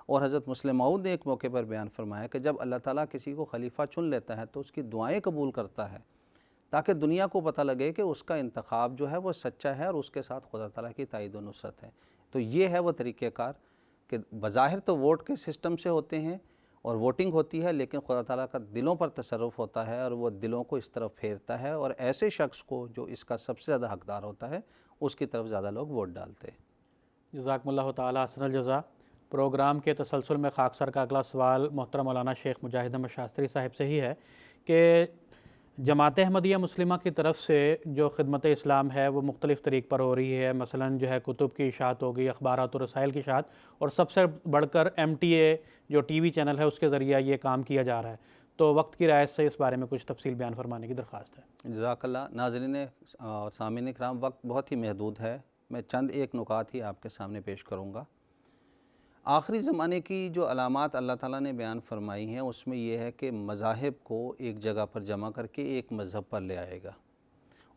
اور حضرت مسلم موعود نے ایک موقع پر بیان فرمایا کہ جب اللہ تعالیٰ کسی کو خلیفہ چن لیتا ہے تو اس کی دعائیں قبول کرتا ہے، تاکہ دنیا کو پتہ لگے کہ اس کا انتخاب جو ہے وہ سچا ہے اور اس کے ساتھ خدا تعالیٰ کی تائید و نصرت ہے۔ تو یہ ہے وہ طریقہ کار کہ بظاہر تو ووٹ کے سسٹم سے ہوتے ہیں اور ووٹنگ ہوتی ہے، لیکن خدا تعالیٰ کا دلوں پر تصرف ہوتا ہے اور وہ دلوں کو اس طرف پھیرتا ہے، اور ایسے شخص کو جو اس کا سب سے زیادہ حقدار ہوتا ہے اس کی طرف زیادہ لوگ ووٹ ڈالتے ہیں۔ جزاکم اللہ تعالیٰ حسن الجزا۔ پروگرام کے تسلسل میں خاکسار کا اگلا سوال محترم مولانا شیخ مجاہد احمد شاستری صاحب سے ہی ہے کہ جماعت احمدیہ مسلمہ کی طرف سے جو خدمت اسلام ہے وہ مختلف طریق پر ہو رہی ہے، مثلاً جو ہے کتب کی اشاعت ہو گئی، اخبارات و رسائل کی اشاعت، اور سب سے بڑھ کر MTA جو ٹی وی چینل ہے اس کے ذریعہ یہ کام کیا جا رہا ہے۔ تو وقت کی رعایت سے اس بارے میں کچھ تفصیل بیان فرمانے کی درخواست ہے۔ جزاک اللہ۔ ناظرین اور سامعین کرام، وقت بہت ہی محدود ہے، میں چند ایک نکات ہی آپ کے سامنے پیش کروں گا۔ آخری زمانے کی جو علامات اللہ تعالیٰ نے بیان فرمائی ہیں اس میں یہ ہے کہ مذاہب کو ایک جگہ پر جمع کر کے ایک مذہب پر لے آئے گا،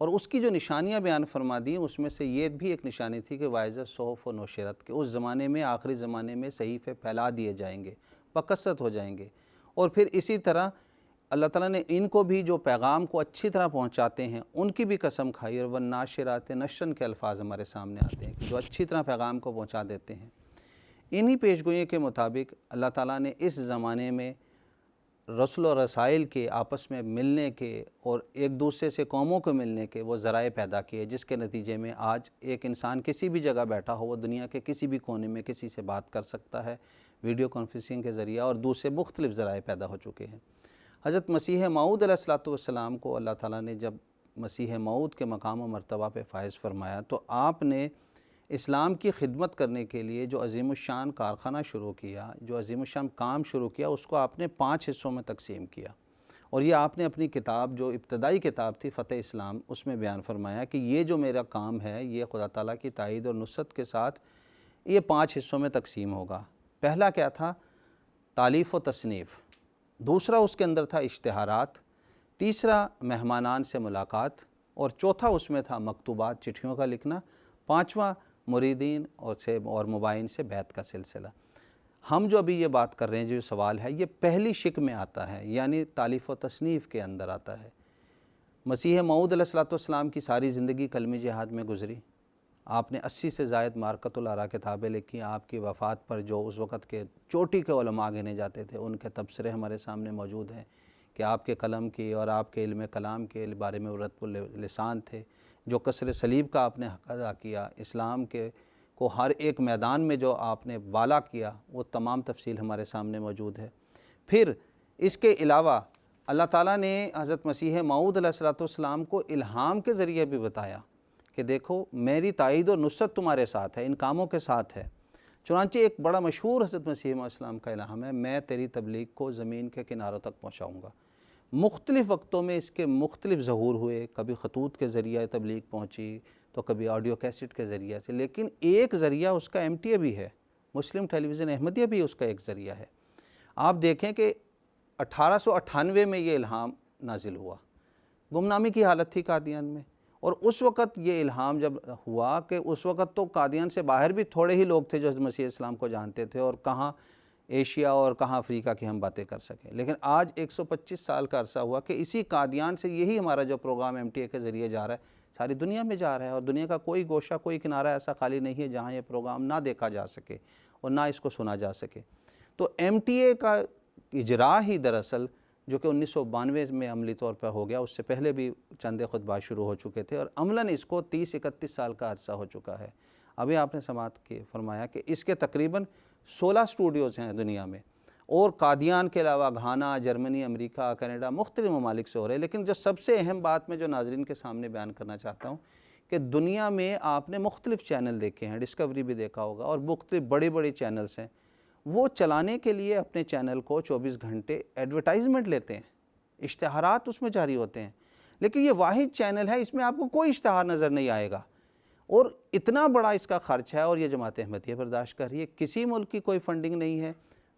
اور اس کی جو نشانیاں بیان فرما دیں اس میں سے یہ بھی ایک نشانی تھی کہ واعظ صحف و نوشرت کے اس زمانے میں، آخری زمانے میں صحیفے پھیلا دیے جائیں گے، بکثرت ہو جائیں گے، اور پھر اسی طرح اللہ تعالیٰ نے ان کو بھی جو پیغام کو اچھی طرح پہنچاتے ہیں ان کی بھی قسم کھائی، اور والناشرات نشرا کے الفاظ ہمارے سامنے آتے ہیں کہ جو اچھی طرح پیغام کو پہنچا دیتے ہیں۔ انہی پیشگوئیوں کے مطابق اللہ تعالیٰ نے اس زمانے میں رسل و رسائل کے آپس میں ملنے کے اور ایک دوسرے سے قوموں کو ملنے کے وہ ذرائع پیدا کیے، جس کے نتیجے میں آج ایک انسان کسی بھی جگہ بیٹھا ہو، وہ دنیا کے کسی بھی کونے میں کسی سے بات کر سکتا ہے ویڈیو کانفرنسنگ کے ذریعہ، اور دوسرے مختلف ذرائع پیدا ہو چکے ہیں۔ حضرت مسیح موعود علیہ السلام کو اللہ تعالیٰ نے جب مسیح موعود کے مقام و مرتبہ پہ فائز فرمایا تو آپ نے اسلام کی خدمت کرنے کے لیے جو عظیم الشان کارخانہ شروع کیا، جو عظیم الشان کام شروع کیا، اس کو آپ نے 5 حصوں میں تقسیم کیا، اور یہ آپ نے اپنی کتاب جو ابتدائی کتاب تھی فتح اسلام اس میں بیان فرمایا کہ یہ جو میرا کام ہے یہ خدا تعالیٰ کی تائید اور نصرت کے ساتھ یہ 5 حصوں میں تقسیم ہوگا۔ پہلا کیا تھا؟ تالیف و تصنیف، دوسرا اس کے اندر تھا اشتہارات، تیسرا مہمانان سے ملاقات، اور چوتھا اس میں تھا مکتوبات، چٹھیوں کا لکھنا، پانچواں مریدین اور مبائن سے بیعت کا سلسلہ۔ ہم جو ابھی یہ بات کر رہے ہیں، جو سوال ہے، یہ پہلی شک میں آتا ہے، یعنی تالیف و تصنیف کے اندر آتا ہے۔ مسیح موعود علیہ السلام کی ساری زندگی کلمی جہاد میں گزری۔ آپ نے 80 سے زائد معرکۃ الآراء کتابیں لکھی۔ آپ کی وفات پر جو اس وقت کے چوٹی کے علماء گنے جاتے تھے، ان کے تبصرے ہمارے سامنے موجود ہیں کہ آپ کے قلم کی اور آپ کے علم کلام کے بارے میں رطب اللسان تھے۔ جو کسر صلیب کا آپ نے حق ادا کیا، اسلام کے کو ہر ایک میدان میں جو آپ نے بالا کیا، وہ تمام تفصیل ہمارے سامنے موجود ہے۔ پھر اس کے علاوہ اللہ تعالیٰ نے حضرت مسیح موعود علیہ السلام کو الہام کے ذریعے بھی بتایا کہ دیکھو میری تائید و نصرت تمہارے ساتھ ہے، ان کاموں کے ساتھ ہے۔ چنانچہ ایک بڑا مشہور حضرت مسیح علیہ السلام کا الہام ہے، میں تیری تبلیغ کو زمین کے کناروں تک پہنچاؤں گا۔ مختلف وقتوں میں اس کے مختلف ظہور ہوئے، کبھی خطوط کے ذریعے تبلیغ پہنچی تو کبھی آڈیو کیسٹ کے ذریعے سے، لیکن ایک ذریعہ اس کا MTA بھی ہے، مسلم ٹیلی ویژن احمدیہ بھی اس کا ایک ذریعہ ہے۔ آپ دیکھیں کہ 1898 میں یہ الہام نازل ہوا، گمنامی کی حالت تھی قادیان میں، اور اس وقت یہ الہام جب ہوا کہ اس وقت تو قادیان سے باہر بھی تھوڑے ہی لوگ تھے جو حضرت مسیح اسلام کو جانتے تھے، اور کہاں ایشیا اور کہاں افریقہ کی ہم باتیں کر سکیں۔ لیکن آج 125 سال کا عرصہ ہوا کہ اسی قادیان سے یہی ہمارا جو پروگرام MTA کے ذریعے جا رہا ہے، ساری دنیا میں جا رہا ہے، اور دنیا کا کوئی گوشہ، کوئی کنارہ ایسا خالی نہیں ہے جہاں یہ پروگرام نہ دیکھا جا سکے اور نہ اس کو سنا جا سکے۔ تو MTA کا اجراء ہی دراصل جو کہ 1992 میں عملی طور پر ہو گیا، اس سے پہلے بھی چند خطبات شروع ہو چکے تھے، اور عملاً اس کو 30-31 سال کا عرصہ ہو چکا ہے۔ ابھی آپ نے سماعت کی فرمایا کہ اس کے تقریباً 16 اسٹوڈیوز ہیں دنیا میں، اور قادیان کے علاوہ گھانا، جرمنی، امریکہ، کینیڈا، مختلف ممالک سے ہو رہے ہیں۔ لیکن جو سب سے اہم بات میں جو ناظرین کے سامنے بیان کرنا چاہتا ہوں کہ دنیا میں آپ نے مختلف چینل دیکھے ہیں، ڈسکوری بھی دیکھا ہوگا، اور مختلف بڑے بڑے چینلز ہیں، وہ چلانے کے لیے اپنے چینل کو 24 گھنٹے ایڈورٹائزمنٹ لیتے ہیں، اشتہارات اس میں جاری ہوتے ہیں، لیکن یہ واحد چینل ہے، اس میں آپ کو کوئی اشتہار نظر نہیں آئے گا، اور اتنا بڑا اس کا خرچ ہے، اور یہ جماعت احمدیہ برداشت کر رہی ہے۔ کسی ملک کی کوئی فنڈنگ نہیں ہے،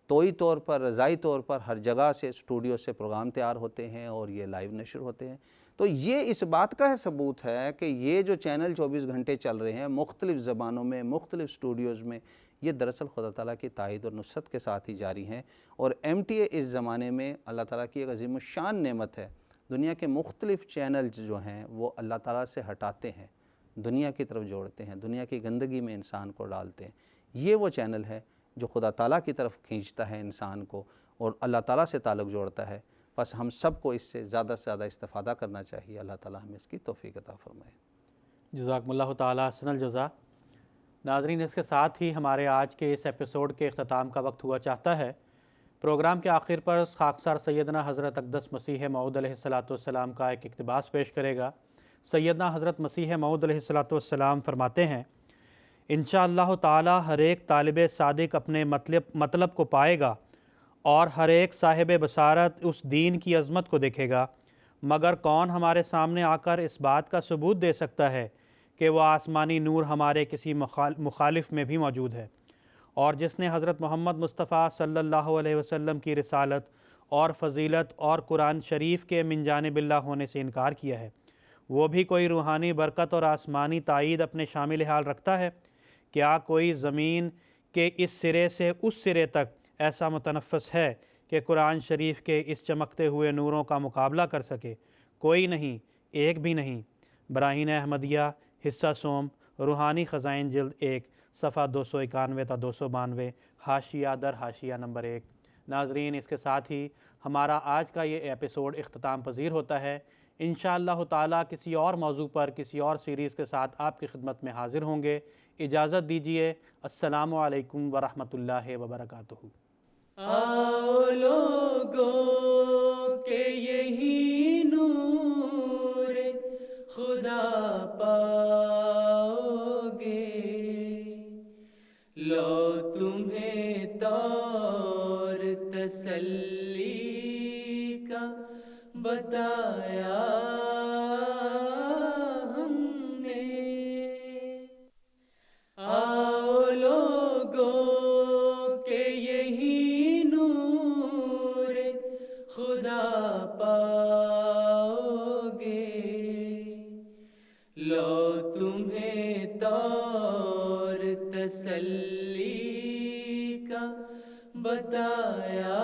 توئی طور پر، رضائی طور پر ہر جگہ سے اسٹوڈیو سے پروگرام تیار ہوتے ہیں اور یہ لائیو نشر ہوتے ہیں۔ تو یہ اس بات کا ثبوت ہے کہ یہ جو چینل 24 گھنٹے چل رہے ہیں مختلف زبانوں میں، مختلف اسٹوڈیوز میں، یہ دراصل خدا تعالیٰ کی تائید اور نصرت کے ساتھ ہی جاری ہیں، اور MTA اس زمانے میں اللہ تعالیٰ کی ایک عظیم الشان نعمت ہے۔ دنیا کے مختلف چینلز جو ہیں وہ اللہ تعالیٰ سے ہٹاتے ہیں، دنیا کی طرف جوڑتے ہیں، دنیا کی گندگی میں انسان کو ڈالتے ہیں۔ یہ وہ چینل ہے جو خدا تعالیٰ کی طرف کھینچتا ہے انسان کو اور اللہ تعالیٰ سے تعلق جوڑتا ہے۔ بس ہم سب کو اس سے زیادہ سے زیادہ استفادہ کرنا چاہیے۔ اللہ تعالیٰ ہمیں اس کی توفیق عطا فرمائے۔ جزاکم اللہ تعالیٰ احسن الجزا۔ ناظرین، اس کے ساتھ ہی ہمارے آج کے اس ایپیسوڈ کے اختتام کا وقت ہوا چاہتا ہے۔ پروگرام کے آخر پر خاکسار سیدنا حضرت اقدس مسیح موعود علیہ السلام کا ایک اقتباس پیش کرے گا۔ سیدنا حضرت مسیح موعود علیہ السلام فرماتے ہیں، انشاءاللہ تعالی ہر ایک طالب صادق اپنے مطلب کو پائے گا، اور ہر ایک صاحب بصارت اس دین کی عظمت کو دیکھے گا، مگر کون ہمارے سامنے آ کر اس بات کا ثبوت دے سکتا ہے کہ وہ آسمانی نور ہمارے کسی مخالف میں بھی موجود ہے؟ اور جس نے حضرت محمد مصطفیٰ صلی اللہ علیہ وسلم کی رسالت اور فضیلت اور قرآن شریف کے من جانب اللہ ہونے سے انکار کیا ہے، وہ بھی کوئی روحانی برکت اور آسمانی تائید اپنے شامل حال رکھتا ہے؟ کیا کوئی زمین کے اس سرے سے اس سرے تک ایسا متنفس ہے کہ قرآن شریف کے اس چمکتے ہوئے نوروں کا مقابلہ کر سکے؟ کوئی نہیں، ایک بھی نہیں۔ براہین احمدیہ حصہ سوم، روحانی خزائن جلد 1، صفحہ 291 تا 292، حاشیہ در حاشیہ نمبر 1۔ ناظرین، اس کے ساتھ ہی ہمارا آج کا یہ ایپیسوڈ اختتام پذیر ہوتا ہے۔ انشاءاللہ تعالیٰ کسی اور موضوع پر کسی اور سیریز کے ساتھ آپ کی خدمت میں حاضر ہوں گے۔ اجازت دیجیے۔ السلام علیکم ورحمۃ اللہ وبرکاتہ۔ آؤ لوگوں کہ یہی نور خدا پاؤ گے، لو تمہیں طور تسلی کا بتایا ہم نے۔ آؤ لوگوں کہ یہی نور خدا پاؤ گے، لو تمہیں طور تسلی کا بتایا